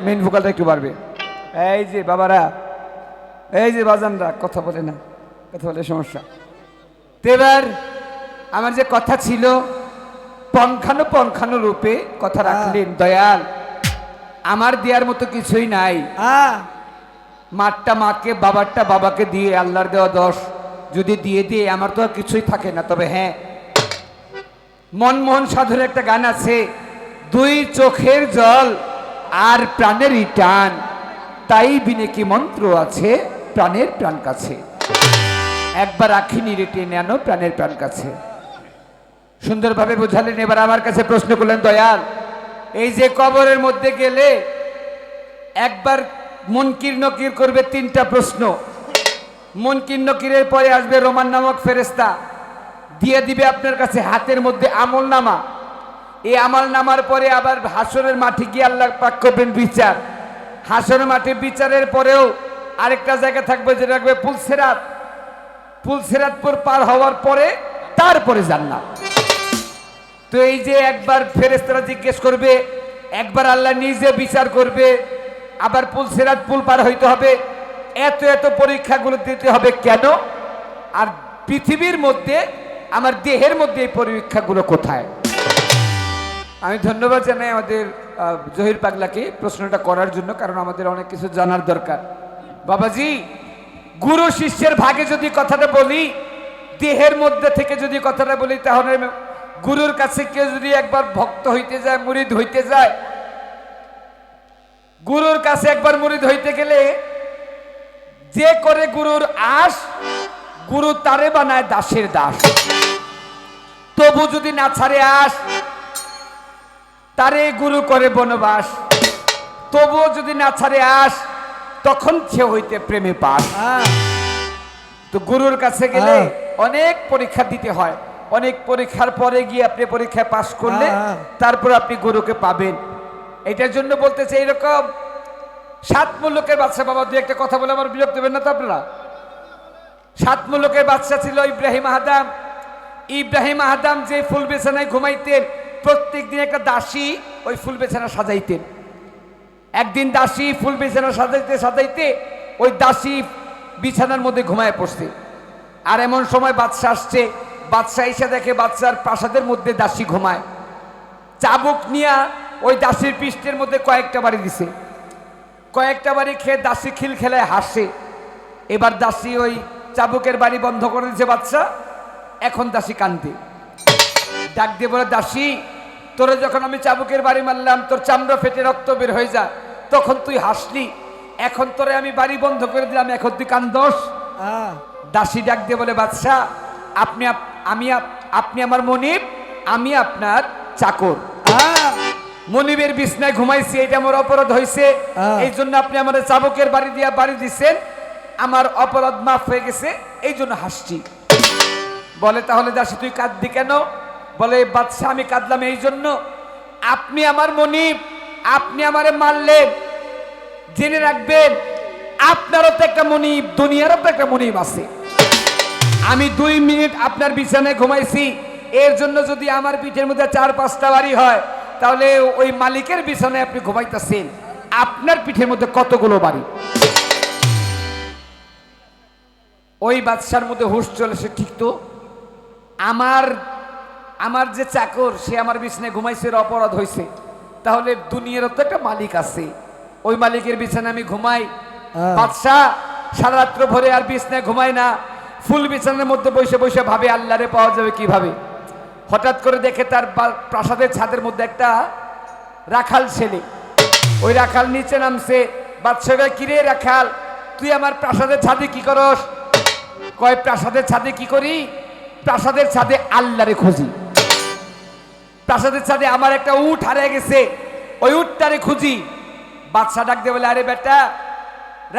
মেইন ভোকালটা একটু বাড়বে। এই যে বাবারা, এই যে বাজানরা কথা বলে না, কথা বলে সমস্যা। তো এবার আমার যে কথা ছিল, পঙ্খানো রূপে কথা রাখলেন দয়াল। আমার দেওয়ার মতো কিছুই নাই। মারটা মাকে, বাবারটা বাবাকে দিয়ে, আল্লাহর দেওয়া 10 যদি দিয়ে আমার তো আর কিছুই থাকে না। তবে হ্যাঁ, মনমোহন সাধুর একটা গান আছে, 2 চোখের জল আর প্রাণেরই টান, তাই বিনে কি মন্ত্র আছে প্রাণের প্রাণ কাছে, একবার আখিনি রেটে নেন প্রাণের প্রাণ কাছে। সুন্দরভাবে বোঝালেন। এবার আমার কাছে প্রশ্ন করলেন, দয়াল, এই যে কবরের মধ্যে গেলে একবার মুনকির নকির করবে 3টা প্রশ্ন, মুনকির নকিরের পরে আসবে রোমান নামক ফেরেশতা, দিয়ে দিবে আপনার কাছে হাতের মধ্যে আমল নামা। এই আমল নামার পরে আবার হাসরের মাঠে গিয়ে আল্লাহ পাক করবেন বিচার। হাসরের মাঠে বিচারের পরেও আরেকটা জায়গা থাকবে, যেটা রাখবে পুলসেরাত। পুলসেরাতপুর পার হওয়ার পরে তারপরে জান্নাত। তো এই যে একবার ফেরেশতারা জিজ্ঞেস করবে, একবার আল্লাহ নিজে বিচার করবে, আবার পুলসেরাত পুল পার হইতে হবে, এত এত পরীক্ষাগুলো দিতে হবে কেন? আর পৃথিবীর মধ্যে, আমার দেহের মধ্যে এই পরীক্ষাগুলো কোথায়? আমি ধন্যবাদ জানাই আমাদের জহির পাগলাকে প্রশ্নটা করার জন্য, কারণ আমাদের অনেক কিছু জানার দরকার। বাবাজি, গুরু শিষ্যের ভাগে যদি কথাটা বলি, দেহের মধ্যে থেকে যদি কথাটা বলি, তাহলে গুরুর কাছে কেউ যদি একবার ভক্ত হইতে যায়, মুরিদ হইতে যায়, গুরুর কাছে একবার মুরিদ হইতে গেলে যে করে গুরুর আশ, গুরু তারে বানায় দাসের দাস। তবু যদি না ছাড়ে আশ, তারে গুরু করে বনবাস, তবুও যদি না ছাড়ে আস, তখন সে হইতে প্রেমে পাস। তো গুরুর কাছে গেলে অনেক পরীক্ষা দিতে হয়, অনেক পরীক্ষার পরে গিয়ে আপনি পরীক্ষায় পাশ করলে তারপর আপনি গুরুকে পাবেন। এটার জন্য বলতেছে এইরকম 7 মুলুকের বাদশা। বাবা দু একটা কথা বলে আমার বিরক্ত দেবেন না তো আপনারা। 7 মুলুকের বাদশা ছিল ইব্রাহিম আদম। ইব্রাহিম আদম যে ফুল বিছানায় ঘুমাইতেন, প্রত্যেক দিন একটা দাসী ওই ফুল বিছানা সাজাইতেন। একদিন দাসী ফুল বিছানা সাজাইতে সাজাইতে ওই দাসী বিছানার মধ্যে ঘুমায় পড়ছে। আর এমন সময় বাদশা আসছে, বাদশা এসে দেখে বাদশার প্রাসাদের মধ্যে দাসী ঘুমায়। চাবুক নিয়ে ওই দাসীর পৃষ্ঠের মধ্যে কয়েকটা বাড়ি দিছে। কয়েকটা বাড়ি খেয়ে দাসী খিল খেলায় হাসে। এবার দাসী ওই চাবুকের বাড়ি বন্ধ করে দিয়েছে বাদশা। এখন দাসী কান্দে, ডাক দিয়ে বলে, দাসী তোরে যখন আমি চাবুকের বাড়ি মারলাম, তোর চামড়া ফেটে রক্ত বের হয়ে যায়, তখন তুই হাসলি। এখন তোরে আমি বাড়ি বন্ধ করে দিলাম, এখন তুই কান্দোস। দাসী ডাক দিয়ে বলে, বাদশা আপনি আমার মনিব, আমি আপনার চাকর। মনিবের বিছনায় ঘুমাইছি, এটা আমার অপরাধ হয়েছে, এই জন্য আপনি আমার চাবুকের বাড়ি দিয়া বাড়ি দিচ্ছেন, আমার অপরাধ মাফ হয়ে গেছে, এই জন্য হাসছি। বলে, তাহলে দাসী তুই কাঁদবি কেন? বলে, বাদশা আমি কাঁদলাম এই জন্য, আপনি আমার মনিব, আপনি আমারে মারলেন, জেনে রাখবেন আপনারও তো একটা মনিব, দুনিয়ারও তো একটা মনিব আছে। আমি 2 মিনিট আপনার বিছানায় ঘুমাইছি, এর জন্য যদি আমার পিঠের মধ্যে 4-5টা বাড়ি হয়, তাহলে ওই মালিকের বিছানায় আপনি ঘুমাইতেছেন, আপনার পিঠের মধ্যে কতগুলো বাড়ি। ওই বাদশার মধ্যে হুঁশ চলেছে, ঠিক তো, আমার যে চাকর সে আমার বিছানায় ঘুমাইছে, এর অপরাধ হয়েছে, তাহলে দুনিয়ারও তো একটা মালিক আছে, ওই মালিকের বিছানায় আমি ঘুমাই। বাদশা সারা রাত্র ভরে আর বিছানায় ঘুমায় না, ফুল বিছানার মধ্যে বসে বসে ভাবে আল্লাহরে পাওয়া যাবে কিভাবে। হঠাৎ করে দেখে তার প্রাসাদের ছাদের মধ্যে একটা রাখাল ছেলে, ওই রাখাল নিচে নামছে। বাদশা কিরে রাখাল, তুই আমার প্রাসাদের ছাদে কি করস? কয়, প্রাসাদের ছাদে কি করি? প্রাসাদের ছাদে আল্লাহরে খুঁজি। প্রাসাদের ছাদে আমার একটা উট হারিয়ে গেছে, ওই উটটারে খুঁজি। বাদশা ডাক দিয়ে বলে, আরে বেটা,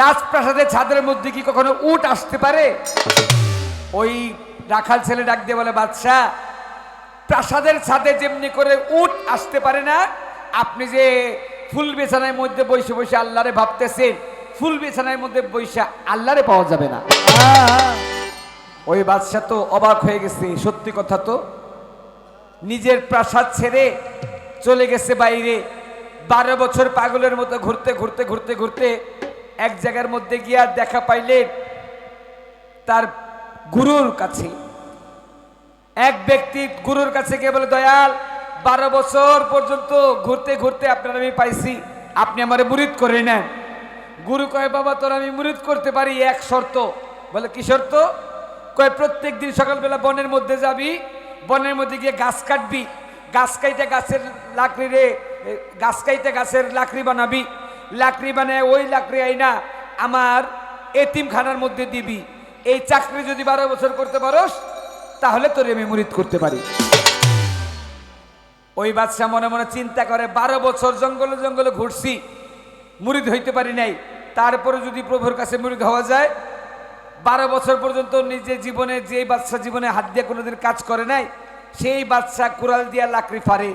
রাজপ্রাসাদের ছাদের মধ্যে কি কখনো উট আসতে পারে? ওই রাখাল ছেলে ডাক দিয়ে বলে, বাদশা প্রাসাদের ছাদে যেমনি করে উট আসতে পারে না, আপনি যে ফুল বিছানার মধ্যে বসে বসে আল্লাহরে ভাবতেছেন, ফুল বিছানার মধ্যে বসে আল্লাহরে পাওয়া যাবে না। ওই বাদশা তো অবাক হয়ে গেছে, সত্যি কথা তো, নিজের প্রাসাদ ছেড়ে চলে গেছে বাইরে। 12 বছর পাগলের মতো ঘুরতে ঘুরতে ঘুরতে ঘুরতে এক জায়গার মধ্যে গিয়া দেখা পাইলেন তার গুরুর কাছে। এক ব্যক্তি গুরুর কাছে গিয়ে বলে, দয়াল, 12 বছর পর্যন্ত ঘুরতে ঘুরতে আপনার আমি পাইছি, আপনি আমারে মুরিদ করে নেন। গুরু কয়, বাবা তোর আমি মুরিদ করতে পারি, এক শর্ত। বলে, কি শর্ত? কয়, প্রত্যেক দিন সকালবেলা বনের মধ্যে যাবি, বনের মধ্যে গিয়ে গাছ কাটবি, গাছ কাইতে গাছের লাকড়ি রে, গাছ কাইতে গাছের লাকড়ি বানাবি, লাকড়ি বানায় ওই লাকড়ি আইনা আমার এতিমখানার মধ্যে দিবি। এই চাকরি যদি 12 বছর করতে পারোস, তাহলে তোর আমি মুরিদ করতে পারি। ওই বাদশা মনে মনে চিন্তা করে, 12 বছর জঙ্গলে জঙ্গলে ঘুরছি, মুরিদ হইতে পারি নাই, তারপরে যদি প্রভুর কাছে মুরিদ হওয়া যায়। 12 বছর পর্যন্ত নিজের জীবনে, যে বাদশা জীবনে হাত দিয়ে কোনোদিন কাজ করে নাই, সেই বাদশা কুড়াল দিয়া লাকড়ি ফাড়ে,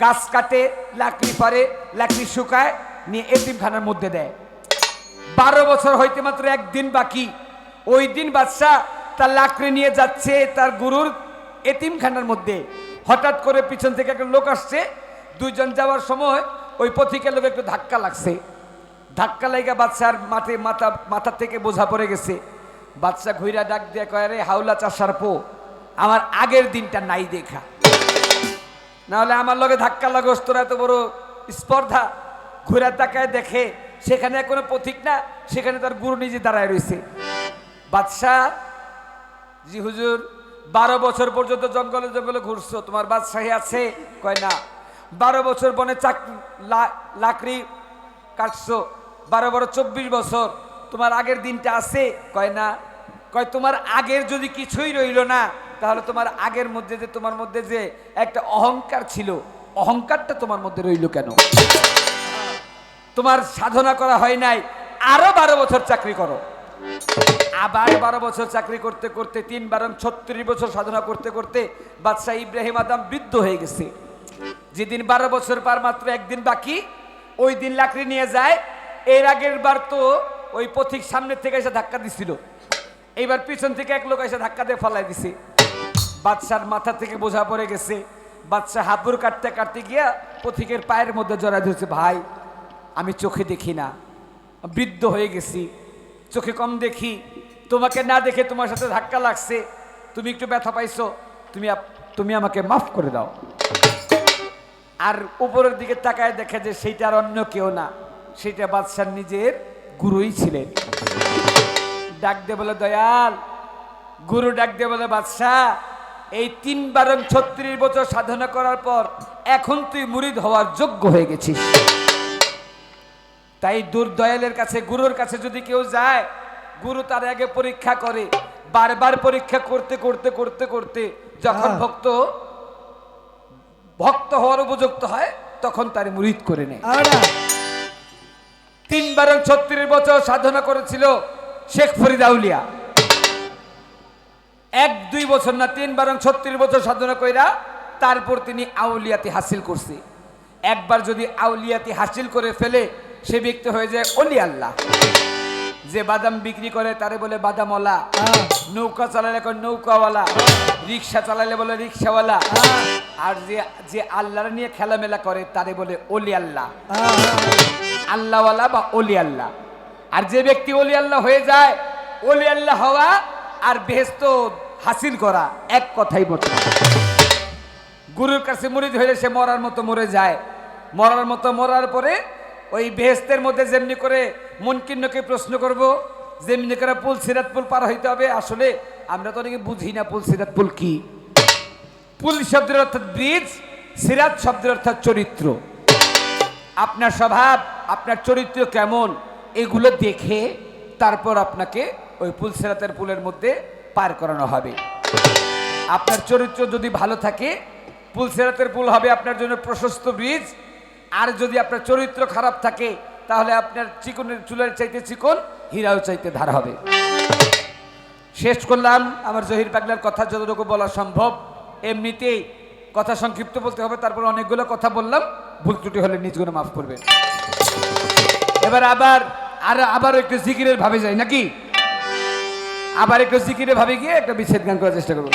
গাছ কাটে, লাকড়ি ফাড়ে, লাকড়ি শুকায়, নিয়ে এতিমখানার মধ্যে দেয়। 12 বছর হইতে মাত্র একদিন বাকি। ওই দিন বাদশা তার লাকড়ি নিয়ে যাচ্ছে তার গুরুর এতিমখানার মধ্যে। হঠাৎ করে পিছন থেকে একটা লোক আসছে, দুইজন যাওয়ার সময় ওই পথিকের লোক একটু ধাক্কা লাগছে। ধাক্কা লাগা বাদশার মাথা থেকে বোঝা পড়ে গেছে। বাদশা ঘুইরা ডাক দিয়ে কয়, রে হাওলা চাষার পো, আমার আগের দিনটা নাই দেখা, নাহলে আমার লগে ধাক্কা লাগোস, তোরা এত বড় স্পর্ধা। ঘুরা তাকায় দেখে সেখানে কোনো পথিক না, সেখানে তার গুরু নিজে দাঁড়ায় রয়েছে। বাদশাহ, জি হুজুর, 12 বছর পর্যন্ত জঙ্গলে জঙ্গলে ঘুরছো, তোমার বাদশাহী আছে? কয় না। 12 বছর বনে লাকড়ি কাটছো, 12 24 বছর, তোমার আগের দিনটা আছে? কয় না। কয়, তোমার আগের যদি কিছুই রইল না, তাহলে তোমার আগের মধ্যে যে তোমার মধ্যে যে একটা অহংকার ছিল, অহংকারটা তোমার মধ্যে রইল কেন? তোমার সাধনা করা হয় নাই, আরো 12 বছর চাকরি করো। আবার 12 বছর চাকরি করতে করতে 3 বারং 36 বছর সাধনা করতে করতে বাদশাহ ইব্রাহিম আদম বৃদ্ধ হয়ে গেছে। যেদিন 12 বছর পার মাত্র একদিন বাকি, ওই দিন লাকড়ি নিয়ে যায়। এর আগের বার তো ওই পথিক সামনে থেকে এসে ধাক্কা দিছিল, এইবার পিছন থেকে এক লোক এসে ধাক্কা দিয়ে ফলাই দিছে। বাদশার মাথা থেকে বোঝা পড়ে গেছে। বাদশা হাবুর কাটতে কাটতে গিয়া পথিকের পায়ের মধ্যে জড়ায় ধরছে, ভাই আমি চোখে দেখি না, বৃদ্ধ হয়ে গেছি, চোখে কম দেখি, তোমাকে না দেখে তোমার সাথে ধাক্কা লাগছে, তুমি একটু ব্যথা পাইছো, তুমি আমাকে মাফ করে দাও। আর উপরের দিকে তাকায় দেখে যে সেইটা আর অন্য কেউ না, সেটা বাদশার নিজের গুরুই ছিলেন। ডাক দে বলে, দয়াল। গুরু ডাক দে বলে, বাদশাহ এই 3 বারং 36 বছর সাধনা করার পর এখন তুই মুরিদ হওয়ার যোগ্য হয়ে গেছিস। তাই দয়ালের কাছে, গুরুর কাছে যদি কেউ যায়, গুরু তার আগে পরীক্ষা করে, বারবার পরীক্ষা করতে করতে করতে করতে যখন ভক্ত হওয়ার উপযুক্ত হয় তখন তার মুরিদ করে নেয়। 3 বারং 36 বছর সাধনা করেছিল শেখ ফরিদ আউলিয়া। 1-2 বছর না, 3 বারং 36 বছর সাধনা কইরা তারপর তিনি আউলিয়াতি হাসিল করছে। একবার যদি আউলিয়াতি হাসিল করে ফেলে, সে ব্যক্তি হয়ে যায় অলি আল্লাহ। যে বাদাম বিক্রি করে তারে বলে বাদামওয়ালা, নৌকা চালালে নৌকাওয়ালা, রিক্সা চালালে বলে রিক্সাওয়ালা, আর যে আল্লাহর নিয়ে খেলামেলা করে তারে বলে অলি আল্লাহ, আল্লাহওয়ালা বা অলি আল্লাহ। আর যে ব্যক্তি অলি আল্লাহ হয়ে যায়, অলি আল্লাহ হওয়া আর বেহেশত হাসিল করা এক কথাই বটে। গুরুর কাছে মুরিদ হইলে সে মরার মতো মরে যায়। মরার মতো মরার পরে ওই বেহেশতের মধ্যে যেমনি করে মুনকিনকে প্রশ্ন করব, যেমনি করে পুল সিরাত পুল পার হইতে হবে। আসলে আমরা তো অনেকে বুঝি না পুল সিরাত পুল কি। পুল শব্দের অর্থাৎ ব্রিজ, সিরাত শব্দের অর্থাৎ চরিত্র। আপনার স্বভাব, আপনার চরিত্র কেমন, এগুলো দেখে তারপর আপনাকে ওই পুল সিরাতের পুলের মধ্যে পার করানো হবে। আপনার চরিত্র যদি ভালো থাকে, পুল সিরাতের পুল হবে আপনার জন্য প্রশস্ত ব্রিজ। আর যদি আপনার চরিত্র খারাপ থাকে, তাহলে আপনার চিকনের চুলের চাইতে চিকন, হীরাও চাইতে ধার হবে। শেষ করলাম আমার জহির পাগলার কথা যতটুকু বলা সম্ভব। এমনিতেই কথা সংক্ষিপ্ত বলতে হবে, তারপর অনেকগুলো কথা বললাম, ভুল ত্রুটি হলে নিজ গুণে মাফ করবেন। এবার আবার একটু জিকিরের ভাবে যাই নাকি? আবার একটু জিকিরের ভাবে গিয়ে একটা বিচ্ছেদ গান করার চেষ্টা করবো।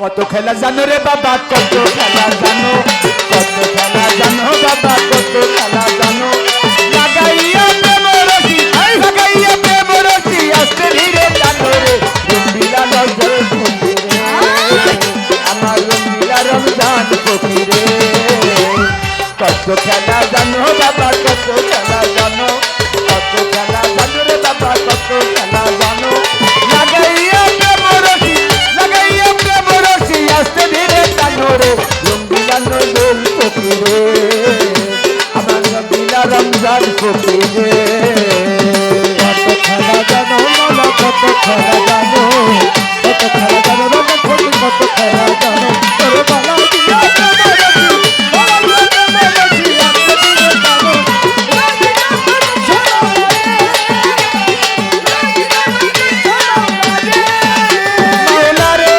কত খেলা জানো রে বাবা, কত খেলা জানো, কত খেলা জানো বাবা, কত খেলা জানো। লাগাইয়া প্রেম রশি, লাগাইয়া প্রেম রশি, আস্তে ধীরে জানো রে, রঙ্গিলা রমজান ফকিরে, আমার রঙ্গিলা রমজান ফকিরে। কত খেলা জানো বাবা, কত খেলা জানো, কত খেলা জানো রে বাবা, কত খেলা জানো। লাগাইয়া প্রেম রশি, লাগাইয়া প্রেম রশি, আস্তে ধীরে জানো রে, রঙ্গিলা রমজান ফকিরে, আমার রঙ্গিলা রমজান ফকিরে। কত খেলা জানো মালা, কত খেলা জানো, কত খেলা জানো রাজা ফকির, কত খেলা জানো তোর বালা দিয়া প্রেমরসি, বালা দিয়া প্রেমরসি, আস্তে ধীরে জানো, মাওলা রে,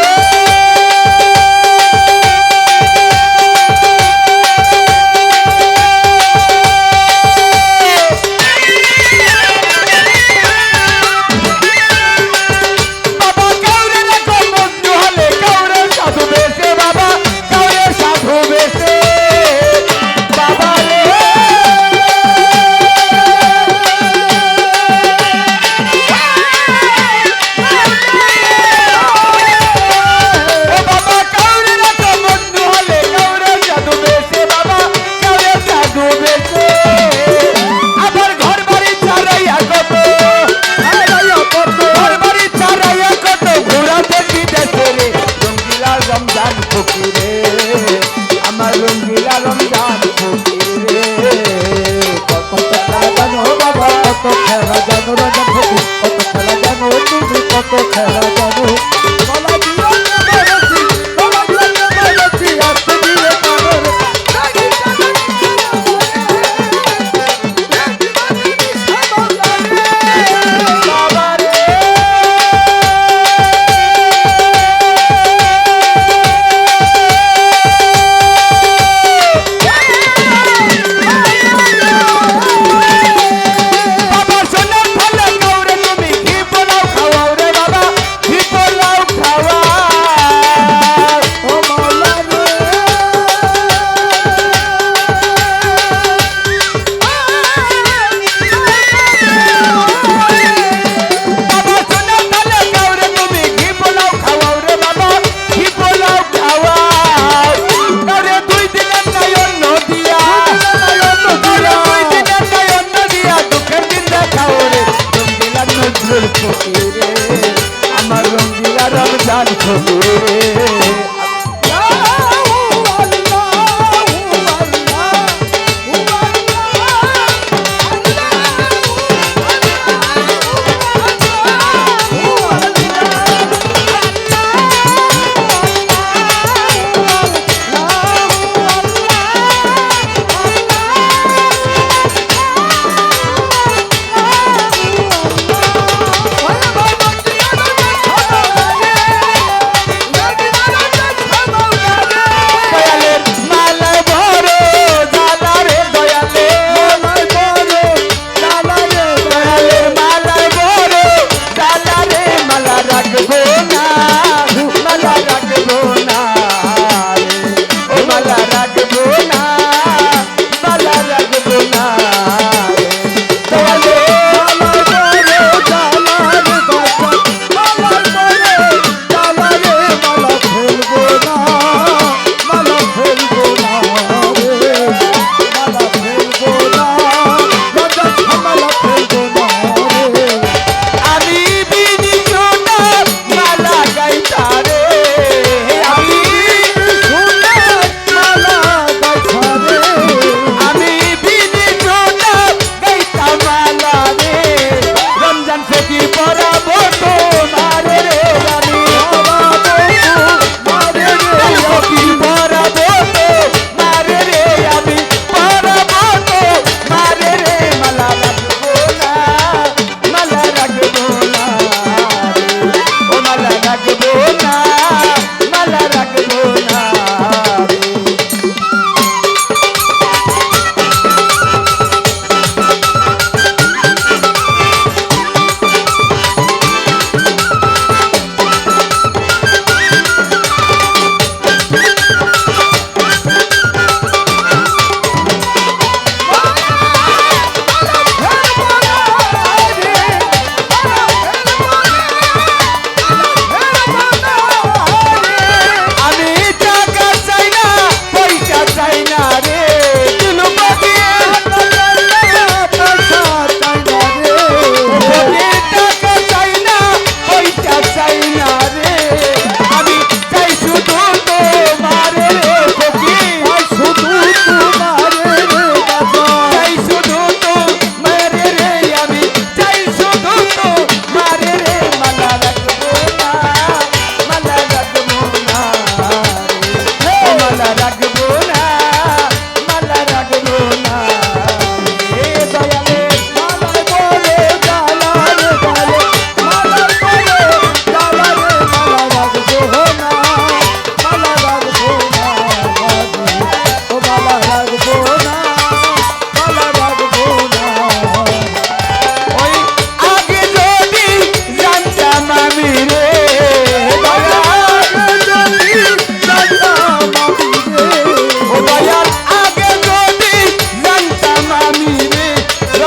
বাবা কাউরে রাখো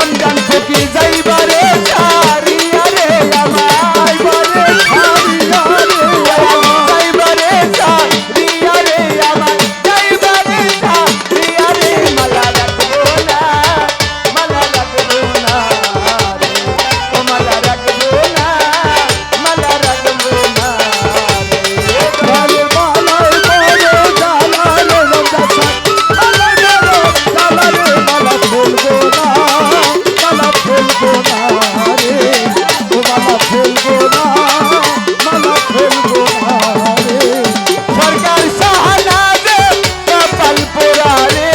রমজান থেকে যাইবারে ছাড়িয়া রে আমায় বলে ছাড়িয়া রে যাইবারে ছাড়িয়া রে আমায় যাইবারে ছাড়িয়া রে মালা রাখবো না রে ও মালা রাখবো না রে ঘরে মালায় বড় জ্বালা রে রমজান জ্বালা রে মালা ফেলবো না রে ও মালা ফেলবো না রে সরকার শাহনাজে কপাল পোড়া রে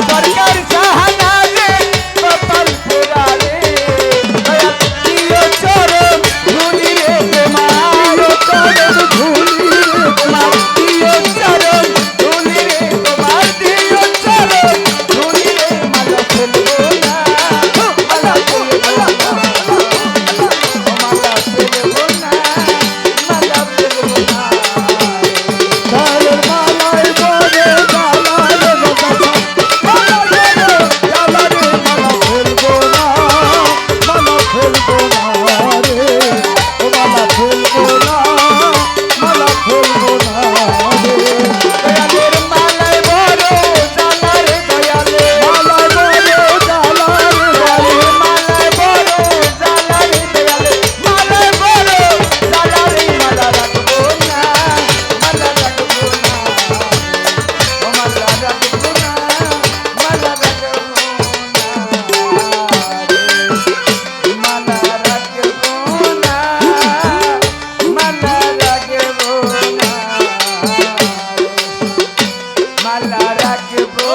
সরকার শাহনাজে কপাল পোড়া রে দিও চরণ ধুলি রে তোমার চরণ ধুলি রে তোমার দিও চরণ ধুলি রে তোমার দিও চরণ ধুলি রে মালা ফেলবো না মালা ফেলবো না মালা ফেলবো না মালা ফেলবো না ঘরের মালায় বড় জ্বালা রে রমজান জ্বালা রে মালা ফেলবো না রে ও মালা ফেলবো না রে দয়ালের মালায় বড় জ্বালা রে দয়ালে মালায় বড় জ্বালা রে দয়ালের মালায় বড় জ্বালা রে দয়ালে মালায় বড় জ্বালা রে মালা রাখবো না মালা রাখবো না ও মালা রাখবো না মালা রাখবো না মালা রাখবো না মালা রাখবো না মালা রাখবো